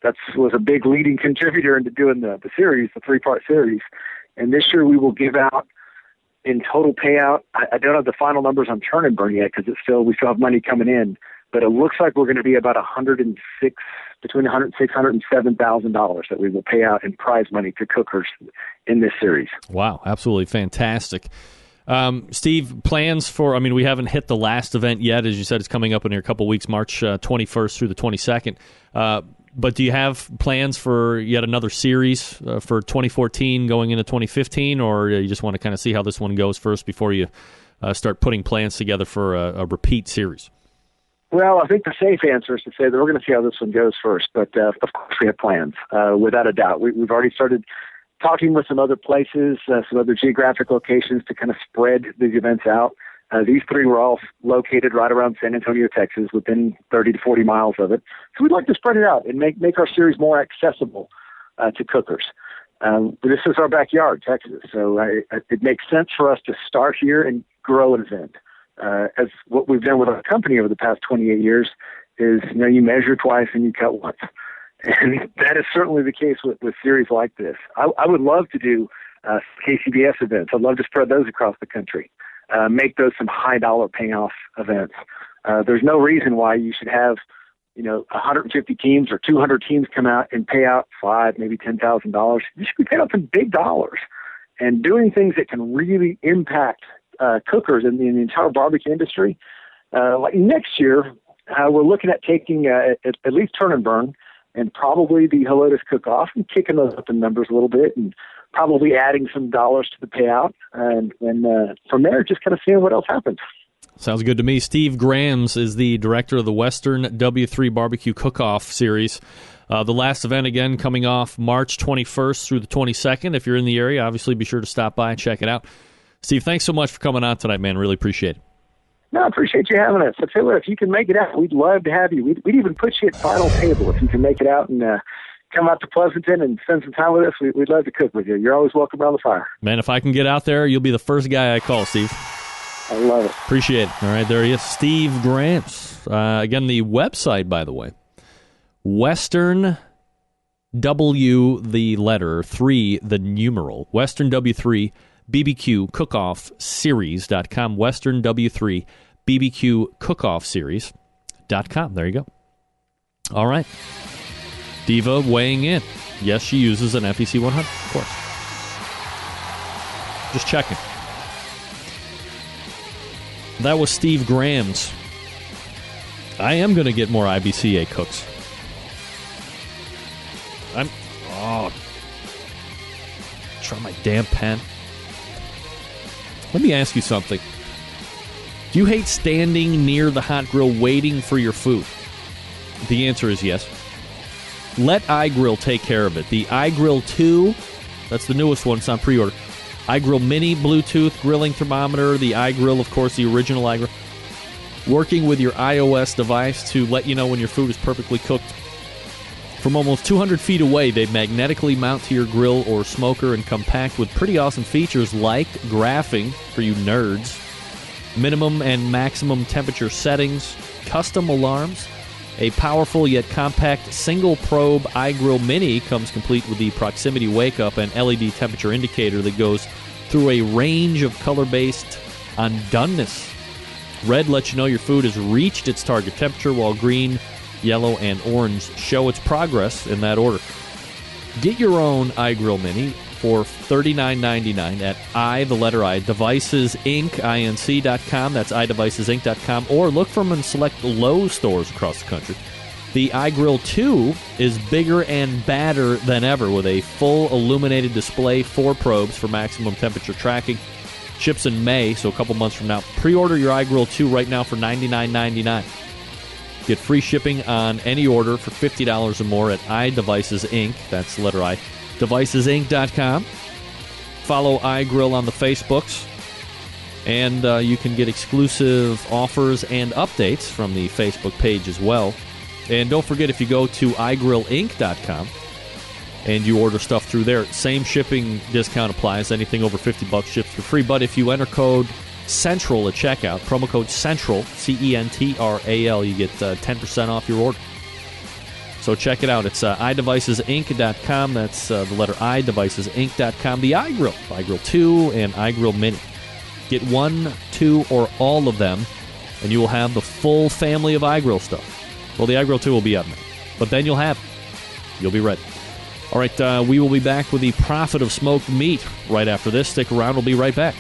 That was a big leading contributor into doing the series, the 3-part series. And this year we will give out in total payout. I don't have the final numbers on Turn and Burn yet because we still have money coming in. But it looks like we're going to be about between $106,000 and $107,000 that we will pay out in prize money to cookers in this series. Wow, absolutely fantastic. Steve, plans for, we haven't hit the last event yet. As you said, it's coming up in a couple of weeks, March 21st through the 22nd. But do you have plans for yet another series for 2014 going into 2015, or you just want to kind of see how this one goes first before you start putting plans together for a repeat series? Well, I think the safe answer is to say that we're going to see how this one goes first, but of course we have plans, without a doubt. We've already started talking with some other places, some other geographic locations to kind of spread these events out. These 3 were all located right around San Antonio, Texas, within 30 to 40 miles of it. So we'd like to spread it out and make our series more accessible to cookers. This is our backyard, Texas, so it makes sense for us to start here and grow an event. As what we've done with our company over the past 28 years is, you measure twice and you cut once. And that is certainly the case with series like this. I would love to do KCBS events. I'd love to spread those across the country, make those some high dollar payoff events. There's no reason why you should have, 150 teams or 200 teams come out and pay out $5,000, maybe $10,000. You should be paying out some big dollars and doing things that can really impact cookers in the entire barbecue industry. Like next year, we're looking at taking at least Turn and Burn and probably the Helotes Cook-Off and kicking those up in numbers a little bit, and probably adding some dollars to the payout, and from there, just kind of seeing what else happens. Sounds good to me. Steve Grams is the director of the Western W3 Barbecue Cook-Off Series. The last event, again, coming off March 21st through the 22nd. If you're in the area, obviously be sure to stop by and check it out. Steve, thanks so much for coming on tonight, man. Really appreciate it. No, I appreciate you having us. So, Taylor, if you can make it out, we'd love to have you. We'd even put you at final table if you can make it out and come out to Pleasanton and spend some time with us. We'd love to cook with you. You're always welcome around the fire. Man, if I can get out there, you'll be the first guy I call, Steve. I love it. Appreciate it. All right, there he is, Steve Grams. Again, the website, by the way, Western W, the letter, 3, the numeral, Western W3 BBQ Cook-Off Series.com, Western W3 BBQ Cook-Off Series.com. There you go. All right. Diva weighing in. Yes, she uses an FEC 100, of course. Just checking. That was Steve Grams. I am going to get more IBCA cooks. Try my damn pen. Let me ask you something. Do you hate standing near the hot grill waiting for your food? The answer is yes. Let iGrill take care of it. The iGrill 2, that's the newest one, it's on pre-order. iGrill Mini Bluetooth grilling thermometer, the iGrill, of course, the original iGrill. Working with your iOS device to let you know when your food is perfectly cooked. From almost 200 feet away, they magnetically mount to your grill or smoker and come packed with pretty awesome features like graphing for you nerds, minimum and maximum temperature settings, custom alarms. A powerful yet compact single-probe iGrill Mini comes complete with the proximity wake-up and LED temperature indicator that goes through a range of color-based on doneness. Red lets you know your food has reached its target temperature, while green, yellow, and orange show its progress in that order. Get your own iGrill Mini for $39.99 at devicesinc.com. That's iDevicesinc.com. Or look for them in select Lowe's stores across the country. The iGrill 2 is bigger and badder than ever with a full illuminated display, 4 probes for maximum temperature tracking. Ships in May, so a couple months from now. Pre-order your iGrill 2 right now for $99.99. Get free shipping on any order for $50 or more at iDevices Inc. That's the letter I. Devicesinc.com. Follow iGrill on the Facebooks. And you can get exclusive offers and updates from the Facebook page as well. And don't forget, if you go to iGrillinc.com and you order stuff through there, same shipping discount applies. Anything over $50 ships for free. But if you enter code CENTRAL at checkout, promo code CENTRAL, CENTRAL, you get 10% off your order. So check it out. It's iDevicesinc.com. That's the letter I, devicesinc.com. The iGrill, iGrill 2 and iGrill Mini. Get 1, 2, or all of them, and you will have the full family of iGrill stuff. Well, the iGrill 2 will be up now, but then you'll have it. You'll be ready. All right, we will be back with the profit of smoked meat right after this. Stick around. We'll be right back.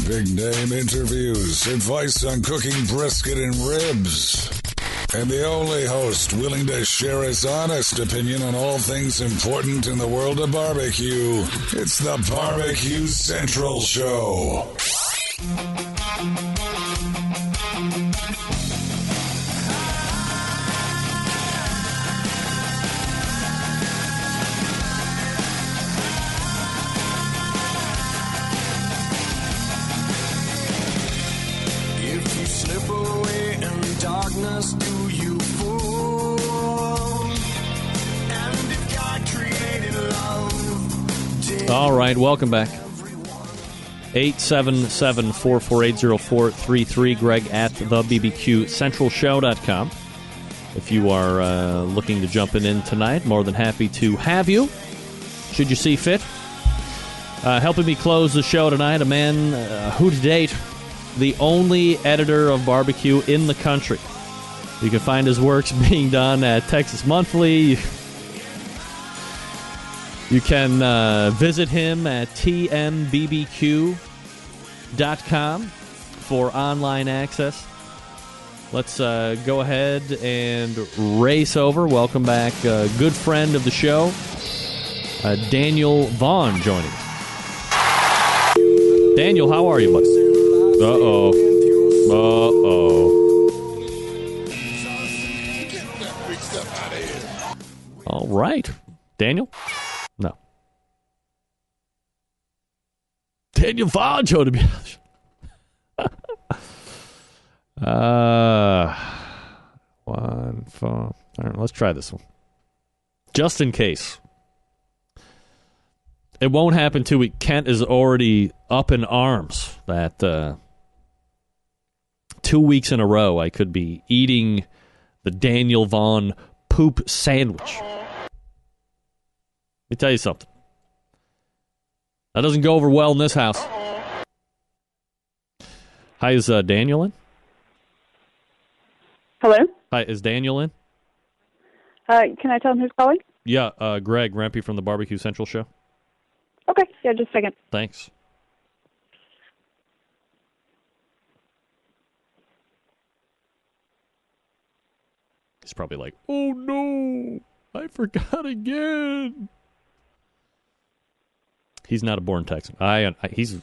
Big name interviews, advice on cooking brisket and ribs, and the only host willing to share his honest opinion on all things important in the world of barbecue. It's the Barbecue Central Show. Do you fool? And if God created love, all right, welcome back. 877-448-0433, Greg at thebbqcentralshow.com. If you are looking to jump in tonight, more than happy to have you, should you see fit. Helping me close the show tonight, a man who to date, the only editor of barbecue in the country. You can find his works being done at Texas Monthly. You can visit him at tmbbq.com for online access. Let's go ahead and race over. Welcome back, good friend of the show, Daniel Vaughn joining us. Daniel, how are you, buddy? Uh-oh. All right. Daniel? No. Daniel Vaughn joining me. One phone. All right, let's try this one. Just in case. It won't happen 2 weeks. Kent is already up in arms that 2 weeks in a row I could be eating the Daniel Vaughn poop sandwich. Let me tell you something. That doesn't go over well in this house. Hi, is Daniel in? Hello? Hi, is Daniel in? Can I tell him who's calling? Yeah, Greg Rempe from the Barbecue Central show. Okay, yeah, just a second. Thanks. He's probably like, oh no, I forgot again. He's not a born Texan. He's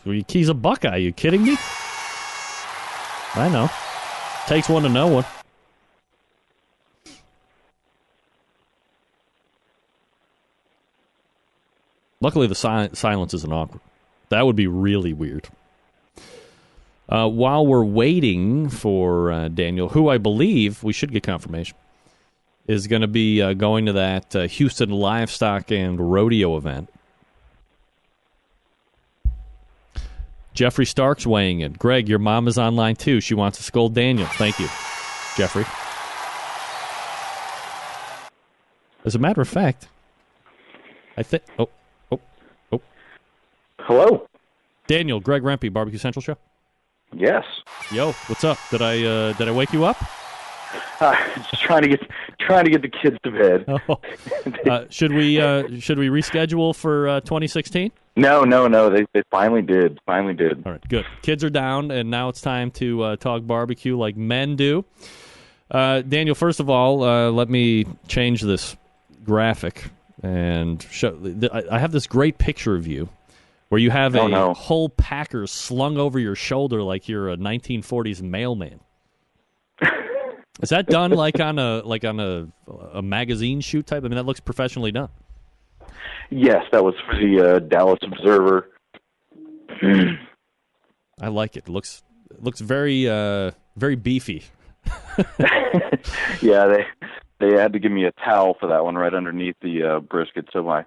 a Buckeye. Are you kidding me? I know. Takes one to know one. Luckily, the silence isn't awkward. That would be really weird. While we're waiting for Daniel, who I believe, we should get confirmation, is going to be going to that Houston Livestock and Rodeo event. Jeffrey Stark's weighing in. Greg, your mom is online too. She wants to scold Daniel. Thank you, Jeffrey. As a matter of fact, I think... Oh. Hello? Daniel, Greg Rempe, Barbecue Central show? Yes. Yo, what's up? Did I wake you up? Just trying to get the kids to bed. Should we reschedule for 2016? No. They finally did. All right, good. Kids are down, and now it's time to talk barbecue like men do. Daniel, first of all, let me change this graphic and show. I have this great picture of you where you have a whole Packers slung over your shoulder like you're a 1940s mailman. Is that done like on a magazine shoot type? I mean, that looks professionally done. Yes, that was for the Dallas Observer. I like it. It looks very very beefy. Yeah, they had to give me a towel for that one right underneath the brisket so my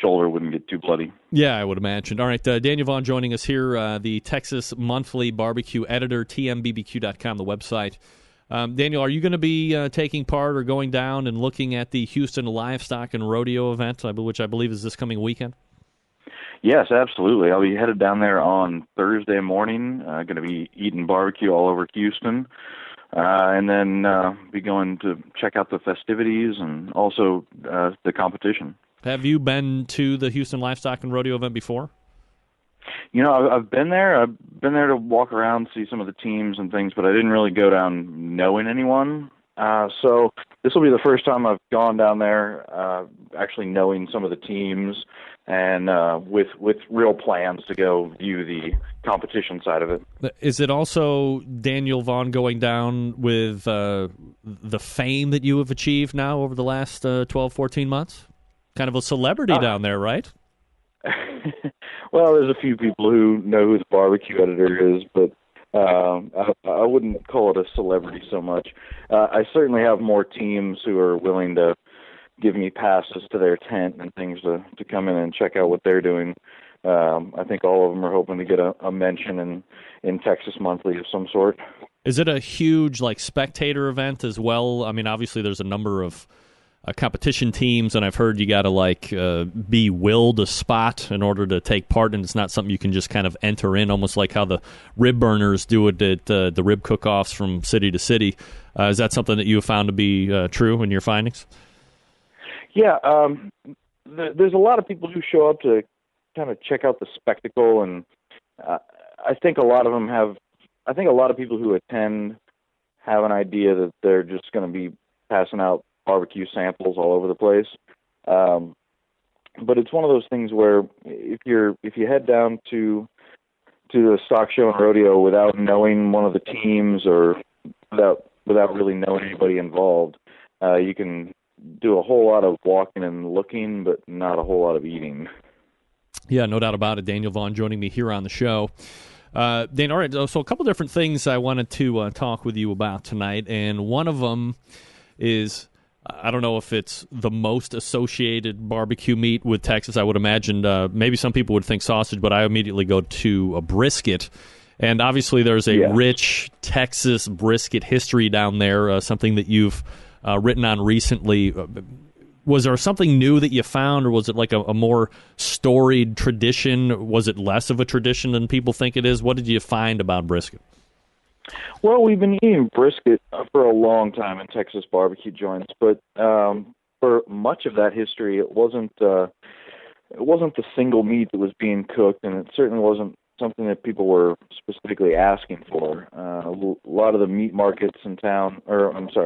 shoulder wouldn't get too bloody. Yeah, I would imagine. All right, Daniel Vaughn joining us here, the Texas Monthly Barbecue editor, tmbbq.com, the website. Daniel, are you going to be taking part or going down and looking at the Houston Livestock and Rodeo event, which I believe is this coming weekend? Yes, absolutely. I'll be headed down there on Thursday morning. Going to be eating barbecue all over Houston. And then be going to check out the festivities and also the competition. Have you been to the Houston Livestock and Rodeo event before? You know, I've been there. I've been there to walk around, see some of the teams and things, but I didn't really go down knowing anyone. So this will be the first time I've gone down there actually knowing some of the teams and with real plans to go view the competition side of it. Is it also Daniel Vaughn going down with the fame that you have achieved now over the last 12, 14 months? Kind of a celebrity down there, right? Well, there's a few people who know who the barbecue editor is, but I wouldn't call it a celebrity so much. I certainly have more teams who are willing to give me passes to their tent and things to come in and check out what they're doing. I think all of them are hoping to get a mention in Texas Monthly of some sort. Is it a huge spectator event as well? I mean, obviously there's a number of competition teams, and I've heard you got to be willed a spot in order to take part, and it's not something you can just kind of enter in, almost like how the rib burners do it at the rib cook-offs from city to city. Is that something that you have found to be true in your findings? Yeah, there's a lot of people who show up to kind of check out the spectacle, and I think a lot of people who attend have an idea that they're just going to be passing out barbecue samples all over the place. But it's one of those things where if you head down to the stock show and rodeo without knowing one of the teams or without really knowing anybody involved, you can do a whole lot of walking and looking, but not a whole lot of eating. Yeah, no doubt about it. Daniel Vaughn joining me here on the show. Dan, all right, so a couple different things I wanted to talk with you about tonight, and one of them is, I don't know if it's the most associated barbecue meat with Texas. I would imagine maybe some people would think sausage, but I immediately go to a brisket. And obviously there's a rich Texas brisket history down there, something that you've written on recently. Was there something new that you found, or was it like a more storied tradition? Was it less of a tradition than people think it is? What did you find about brisket? Well, we've been eating brisket for a long time in Texas barbecue joints, but for much of that history, it wasn't the single meat that was being cooked, and it certainly wasn't something that people were specifically asking for. A lot of the meat markets in town, a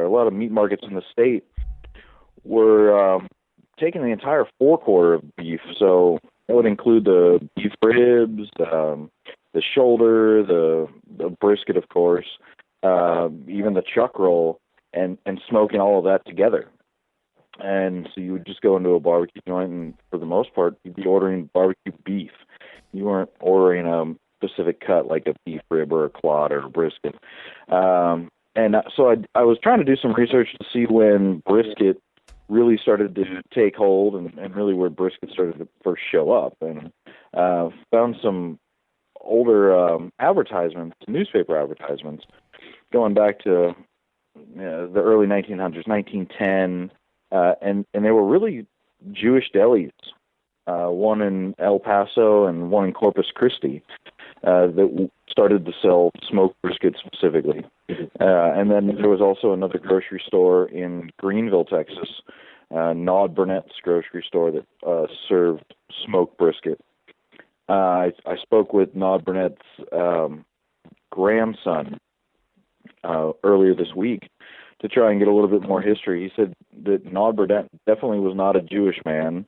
lot of meat markets in the state were taking the entire forequarter of beef. So that would include the beef ribs, the shoulder, the brisket, of course, even the chuck roll, and smoking all of that together. And so you would just go into a barbecue joint, and for the most part, you'd be ordering barbecue beef. You weren't ordering a specific cut like a beef rib or a clod or a brisket. And so I was trying to do some research to see when brisket really started to take hold and really where brisket started to first show up, and found some older advertisements, newspaper advertisements, going back to the early 1900s, 1910, and they were really Jewish delis, one in El Paso and one in Corpus Christi, that started to sell smoked brisket specifically. And then there was also another grocery store in Greenville, Texas, Naud Burnett's grocery store that served smoked brisket. I spoke with Naud Burnett's grandson earlier this week to try and get a little bit more history. He said that Naud Burnett definitely was not a Jewish man.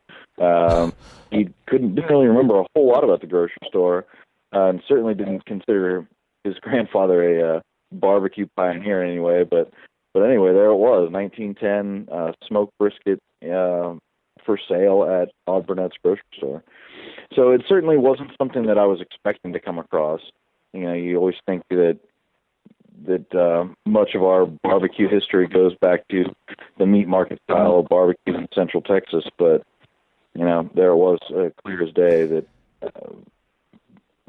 He didn't really remember a whole lot about the grocery store, and certainly didn't consider his grandfather a barbecue pioneer anyway. But anyway, there it was, 1910, smoked brisket for sale at Naud Burnett's grocery store. So it certainly wasn't something that I was expecting to come across. You know, you always think that much of our barbecue history goes back to the meat market style of barbecue in Central Texas, but you know, there it was, clear as day, that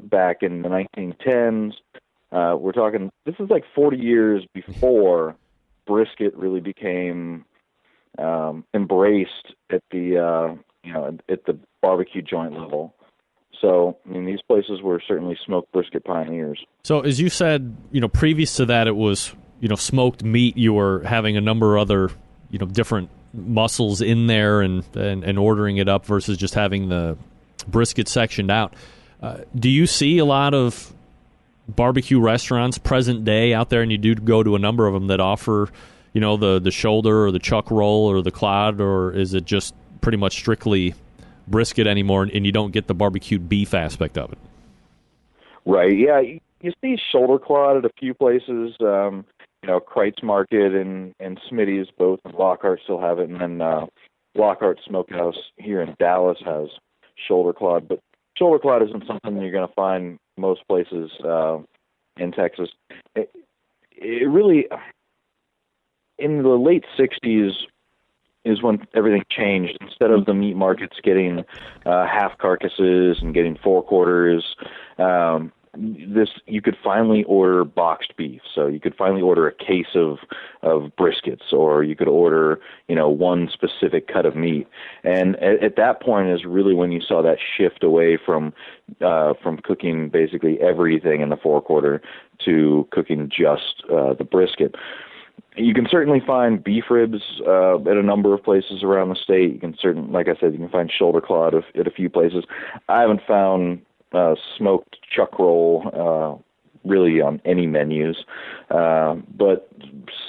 back in the 1910s, we're talking, this is like 40 years before brisket really became embraced at the at the barbecue joint level. So, I mean, these places were certainly smoked brisket pioneers. So, as you said, previous to that, it was, smoked meat. You were having a number of other, different muscles in there and ordering it up versus just having the brisket sectioned out. Do you see a lot of barbecue restaurants present day out there, and you do go to a number of them that offer, the shoulder or the chuck roll or the clod, or is it just pretty much strictly brisket anymore, and you don't get the barbecued beef aspect of it? Right, yeah. You see shoulder clod at a few places. Kreitz Market and Smitty's, both in Lockhart, still have it, and then Lockhart Smokehouse here in Dallas has shoulder clod. But shoulder clod isn't something you're going to find most places in Texas. It really, in the late 60s, is when everything changed. Instead of the meat markets getting half carcasses and getting forequarters, you could finally order boxed beef. So you could finally order a case of briskets, or you could order, one specific cut of meat. And at that point is really when you saw that shift away from cooking basically everything in the forequarter to cooking just the brisket. You can certainly find beef ribs at a number of places around the state. You can like I said, you can find shoulder clod at a few places. I haven't found smoked chuck roll really on any menus. But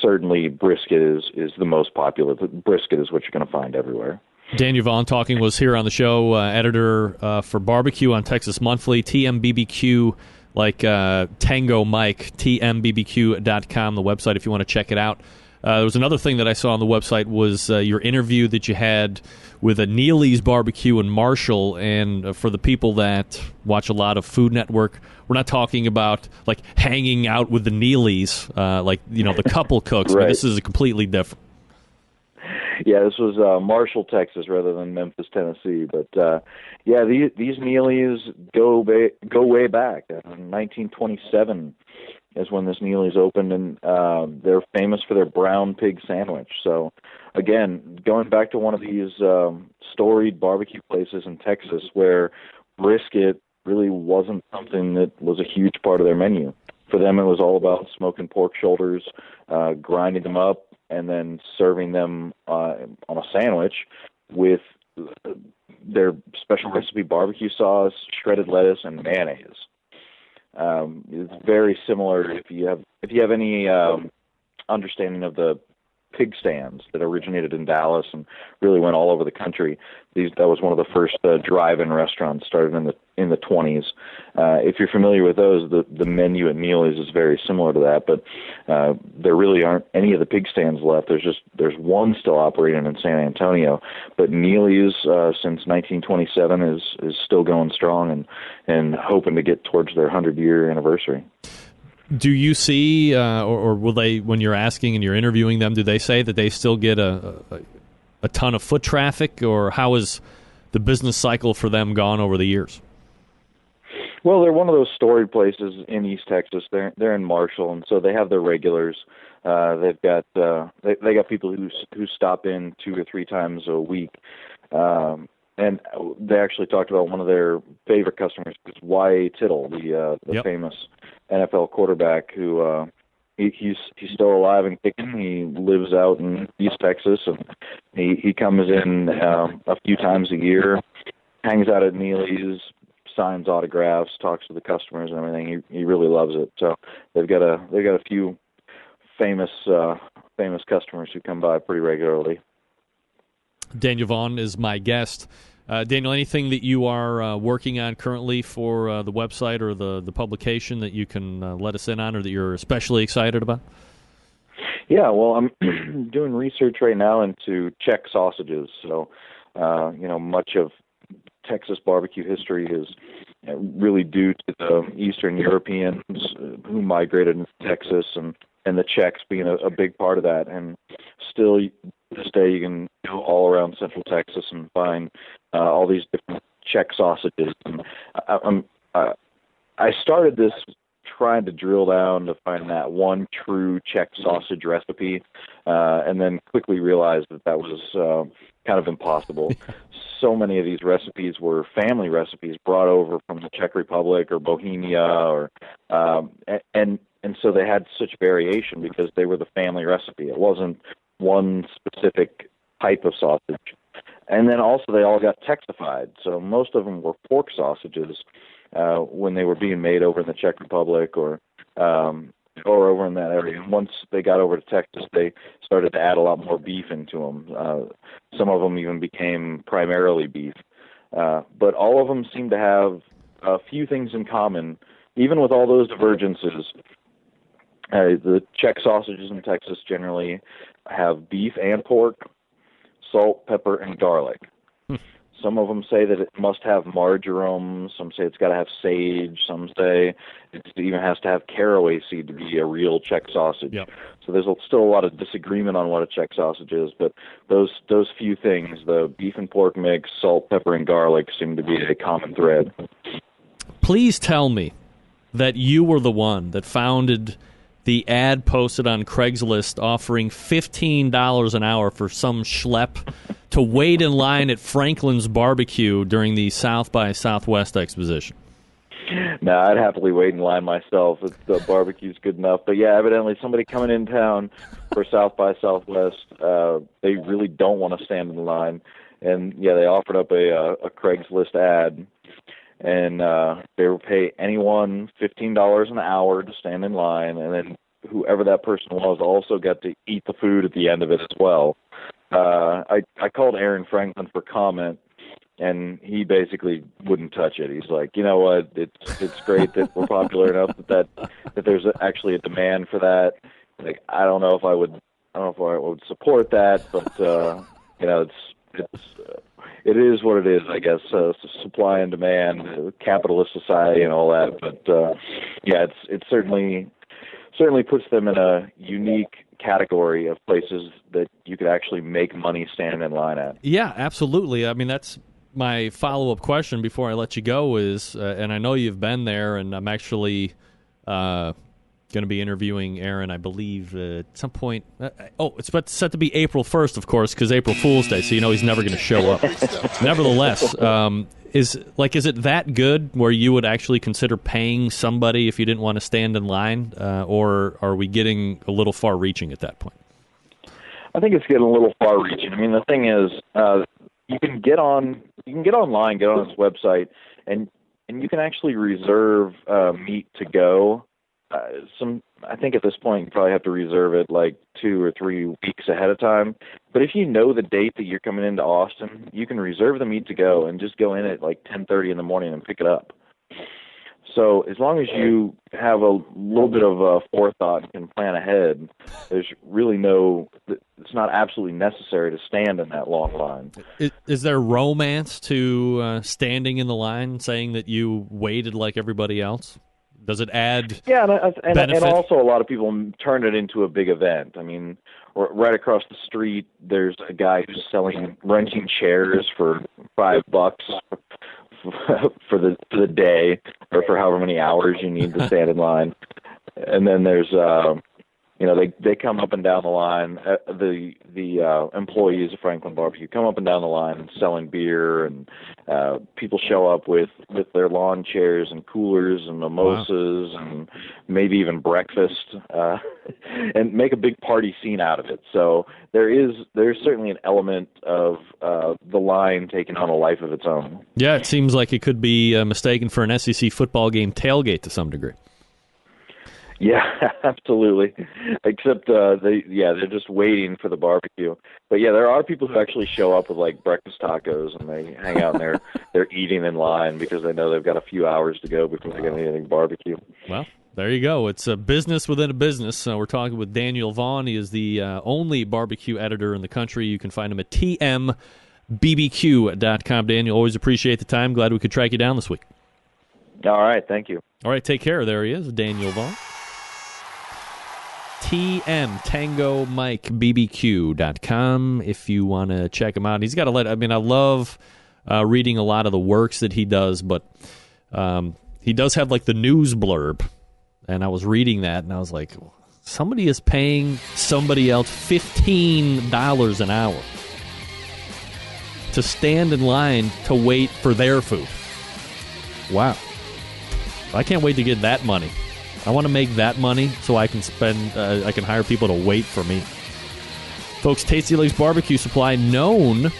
certainly brisket is the most popular. The brisket is what you're going to find everywhere. Dan Yvonne talking was here on the show, editor for Barbecue on Texas Monthly, TMBBQ, like Tango Mike, tmbbq.com, the website if you want to check it out. There was another thing that I saw on the website was your interview that you had with a Neely's Barbecue in Marshall. And for the people that watch a lot of Food Network, we're not talking about like hanging out with the Neely's, the couple cooks. Right. I mean, this is completely different. Yeah, this was Marshall, Texas, rather than Memphis, Tennessee. But these Neely's go way back. 1927 is when this Neely's opened, and they're famous for their brown pig sandwich. So, again, going back to one of these storied barbecue places in Texas where brisket really wasn't something that was a huge part of their menu. For them, it was all about smoking pork shoulders, grinding them up, and then serving them on a sandwich with their special recipe barbecue sauce, shredded lettuce, and mayonnaise. It's very similar if you have any understanding of the pig stands that originated in Dallas and really went all over the country. That was one of the first drive-in restaurants, started in the 20s. If you're familiar with those, the menu at Neely's is very similar to that, but there really aren't any of the pig stands left. There's one still operating in San Antonio, but Neely's since 1927 is still going strong and hoping to get towards their 100-year anniversary. Do you see, or will they, when you're asking and you're interviewing them, do they say that they still get a ton of foot traffic, or how is the business cycle for them gone over the years? Well, they're one of those storied places in East Texas. They're in Marshall, and so they have their regulars. They've got they got people who stop in 2 or 3 times a week. And they actually talked about one of their favorite customers is Y.A. Tittle, the famous NFL quarterback who he's still alive and kicking. He lives out in East Texas, and he comes in a few times a year, hangs out at Neely's, signs autographs, talks to the customers and everything. He really loves it. So they've got a few famous customers who come by pretty regularly. Daniel Vaughn is my guest. Daniel, anything that you are working on currently for the website or the publication that you can let us in on, or that you're especially excited about? Yeah, well, I'm doing research right now into Czech sausages. So, much of Texas barbecue history is really due to the Eastern Europeans who migrated into Texas, and the Czechs being a big part of that. And still, to this day, you can go all around Central Texas and find all these different Czech sausages. And I started this trying to drill down to find that one true Czech sausage recipe, and then quickly realized that was kind of impossible. So many of these recipes were family recipes brought over from the Czech Republic or Bohemia, and so they had such variation because they were the family recipe. It wasn't one specific type of sausage. And then also they all got Texified. So most of them were pork sausages when they were being made over in the Czech Republic or over in that area. And once they got over to Texas, they started to add a lot more beef into them. Some of them even became primarily beef. But all of them seem to have a few things in common, even with all those divergences. The Czech sausages in Texas generally have beef and pork, salt, pepper, and garlic. Some of them say that it must have marjoram. Some say it's got to have sage. Some say it even has to have caraway seed to be a real Czech sausage. Yep. So there's still a lot of disagreement on what a Czech sausage is, but those few things, the beef and pork mix, salt, pepper, and garlic, seem to be a common thread. Please tell me that you were the one that founded the ad posted on Craigslist offering $15 an hour for some schlep to wait in line at Franklin's Barbecue during the South by Southwest exposition. No, I'd happily wait in line myself. The barbecue's good enough. But yeah, evidently somebody coming in town for South by Southwest, they really don't want to stand in line. And yeah, they offered up a Craigslist ad. and they will pay anyone $15 an hour to stand in line, and then whoever that person was also got to eat the food at the end of it as well. I called Aaron Franklin for comment, and he basically wouldn't touch it. He's like, you know what? It's great that we're popular enough that there's actually a demand for that. Like, I don't know if I would support that, but you know, it is what it is, I guess. Supply and demand, capitalist society, and all that. But yeah, it certainly puts them in a unique category of places that you could actually make money standing in line at. Yeah, absolutely. I mean, that's my follow-up question before I let you go is, and I know you've been there, and I'm actually going to be interviewing Aaron, I believe, at some point. It's set to be April 1st, of course, because April Fool's Day, so you know he's never going to show up. Nevertheless, is it that good where you would actually consider paying somebody if you didn't want to stand in line, or are we getting a little far-reaching at that point? I think it's getting a little far-reaching. I mean, the thing is, you can get online, get on his website, and you can actually reserve meat to go. I think at this point you probably have to reserve it like 2 or 3 weeks ahead of time. But if you know the date that you're coming into Austin, you can reserve the meat to go and just go in at like 10:30 in the morning and pick it up. So as long as you have a little bit of forethought and can plan ahead, there's really it's not absolutely necessary to stand in that long line. Is there romance to standing in the line, saying that you waited like everybody else? Does it add benefit? And also a lot of people turn it into a big event. I mean, right across the street, there's a guy who's selling wrenching chairs for $5 for the day, or for however many hours you need to stand in line. And then there's they come up and down the line. The employees of Franklin Barbecue come up and down the line selling beer, and people show up with their lawn chairs and coolers and mimosas. Wow. And maybe even breakfast, and make a big party scene out of it. So there's certainly an element of the line taking on a life of its own. Yeah, it seems like it could be mistaken for an SEC football game tailgate to some degree. Yeah, absolutely. Except they're just waiting for the barbecue. But yeah, there are people who actually show up with like breakfast tacos, and they hang out and they're eating in line because they know they've got a few hours to go before they're going to eat anything barbecue. Well, there you go. It's a business within a business. We're talking with Daniel Vaughn. He is the only barbecue editor in the country. You can find him at tmbbq.com. Daniel, always appreciate the time. Glad we could track you down this week. All right, thank you. All right, take care. There he is, Daniel Vaughn. Tango Mike BBQ.com if you want to check him out. He's got I love reading a lot of the works that he does, but he does have like the news blurb, and I was reading that, and I was like, somebody is paying somebody else $15 an hour to stand in line to wait for their food. Wow. I can't wait to get that money. I want to make that money so I can I can hire people to wait for me. Folks, Tasty Lakes Barbecue Supply, known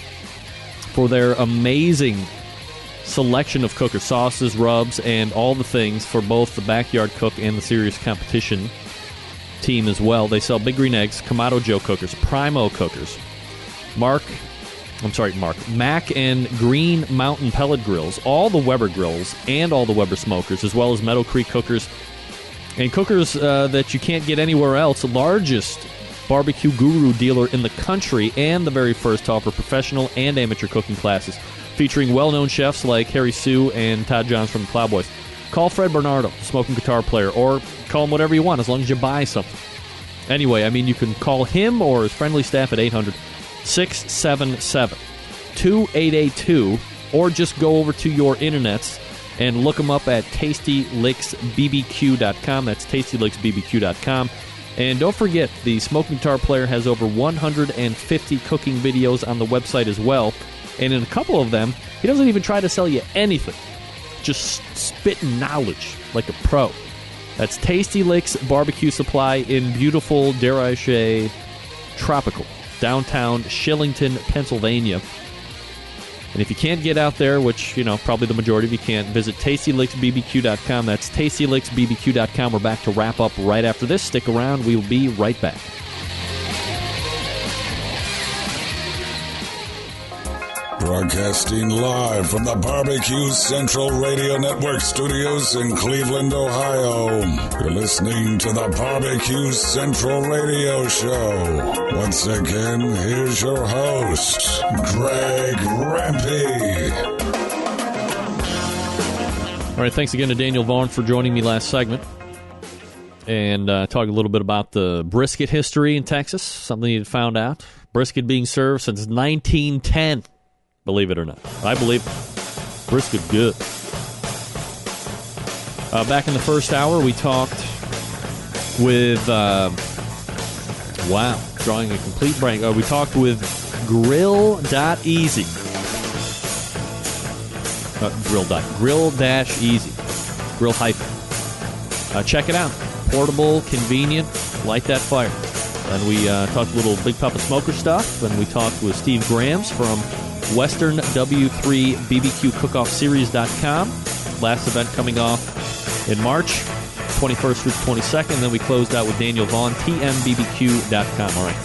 for their amazing selection of cooker sauces, rubs, and all the things for both the Backyard Cook and the Serious Competition team as well. They sell Big Green Eggs, Kamado Joe cookers, Primo cookers, Mac and Green Mountain pellet grills, all the Weber grills, and all the Weber smokers, as well as Meadow Creek cookers, and cookers that you can't get anywhere else. The largest barbecue guru dealer in the country, and the very first to offer professional and amateur cooking classes, featuring well-known chefs like Harry Sue and Todd Johns from the Plowboys. Call Fred Bernardo, the smoking guitar player, or call him whatever you want as long as you buy something. Anyway, you can call him or his friendly staff at 800-677-2882, or just go over to your internets and look them up at TastyLakesBBQ.com. That's TastyLakesBBQ.com. And don't forget, the Smoking Guitar Player has over 150 cooking videos on the website as well. And in a couple of them, he doesn't even try to sell you anything. Just spitting knowledge like a pro. That's Tasty Lakes Barbecue Supply in beautiful, dare I say, tropical downtown Shillington, Pennsylvania. And if you can't get out there, which, probably the majority of you can't, visit TastyLicksBBQ.com. That's TastyLicksBBQ.com. We're back to wrap up right after this. Stick around. We will be right back. Broadcasting live from the Barbecue Central Radio Network studios in Cleveland, Ohio. You're listening to the Barbecue Central Radio Show. Once again, here's your host, Greg Rempe. All right, thanks again to Daniel Vaughn for joining me last segment. And talk a little bit about the brisket history in Texas, something you found out. Brisket being served since 1910. Believe it or not. I believe it. Brisket good. Back in the first hour, we talked with, drawing a complete blank. We talked with Grill.easy. Grill-Easy. Grill hyphen. Check it out. Portable, convenient, light that fire. And we talked a little Big Papa Smoker stuff, and we talked with Steve Grams from Western W3 BBQ Cookoff Series.com. Last event coming off in March, 21st through the 22nd. Then we closed out with Daniel Vaughn, TMBBQ.com. All right.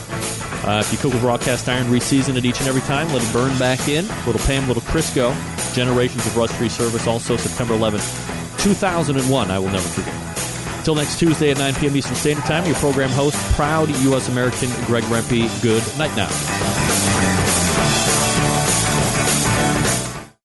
If you cook with raw cast iron, reseason it each and every time. Let it burn back in. Little Pam, little Crisco. Generations of rust-free service. Also September 11th, 2001. I will never forget. Until next Tuesday at 9 p.m. Eastern Standard Time, your program host, proud U.S. American Greg Rempe. Good night now.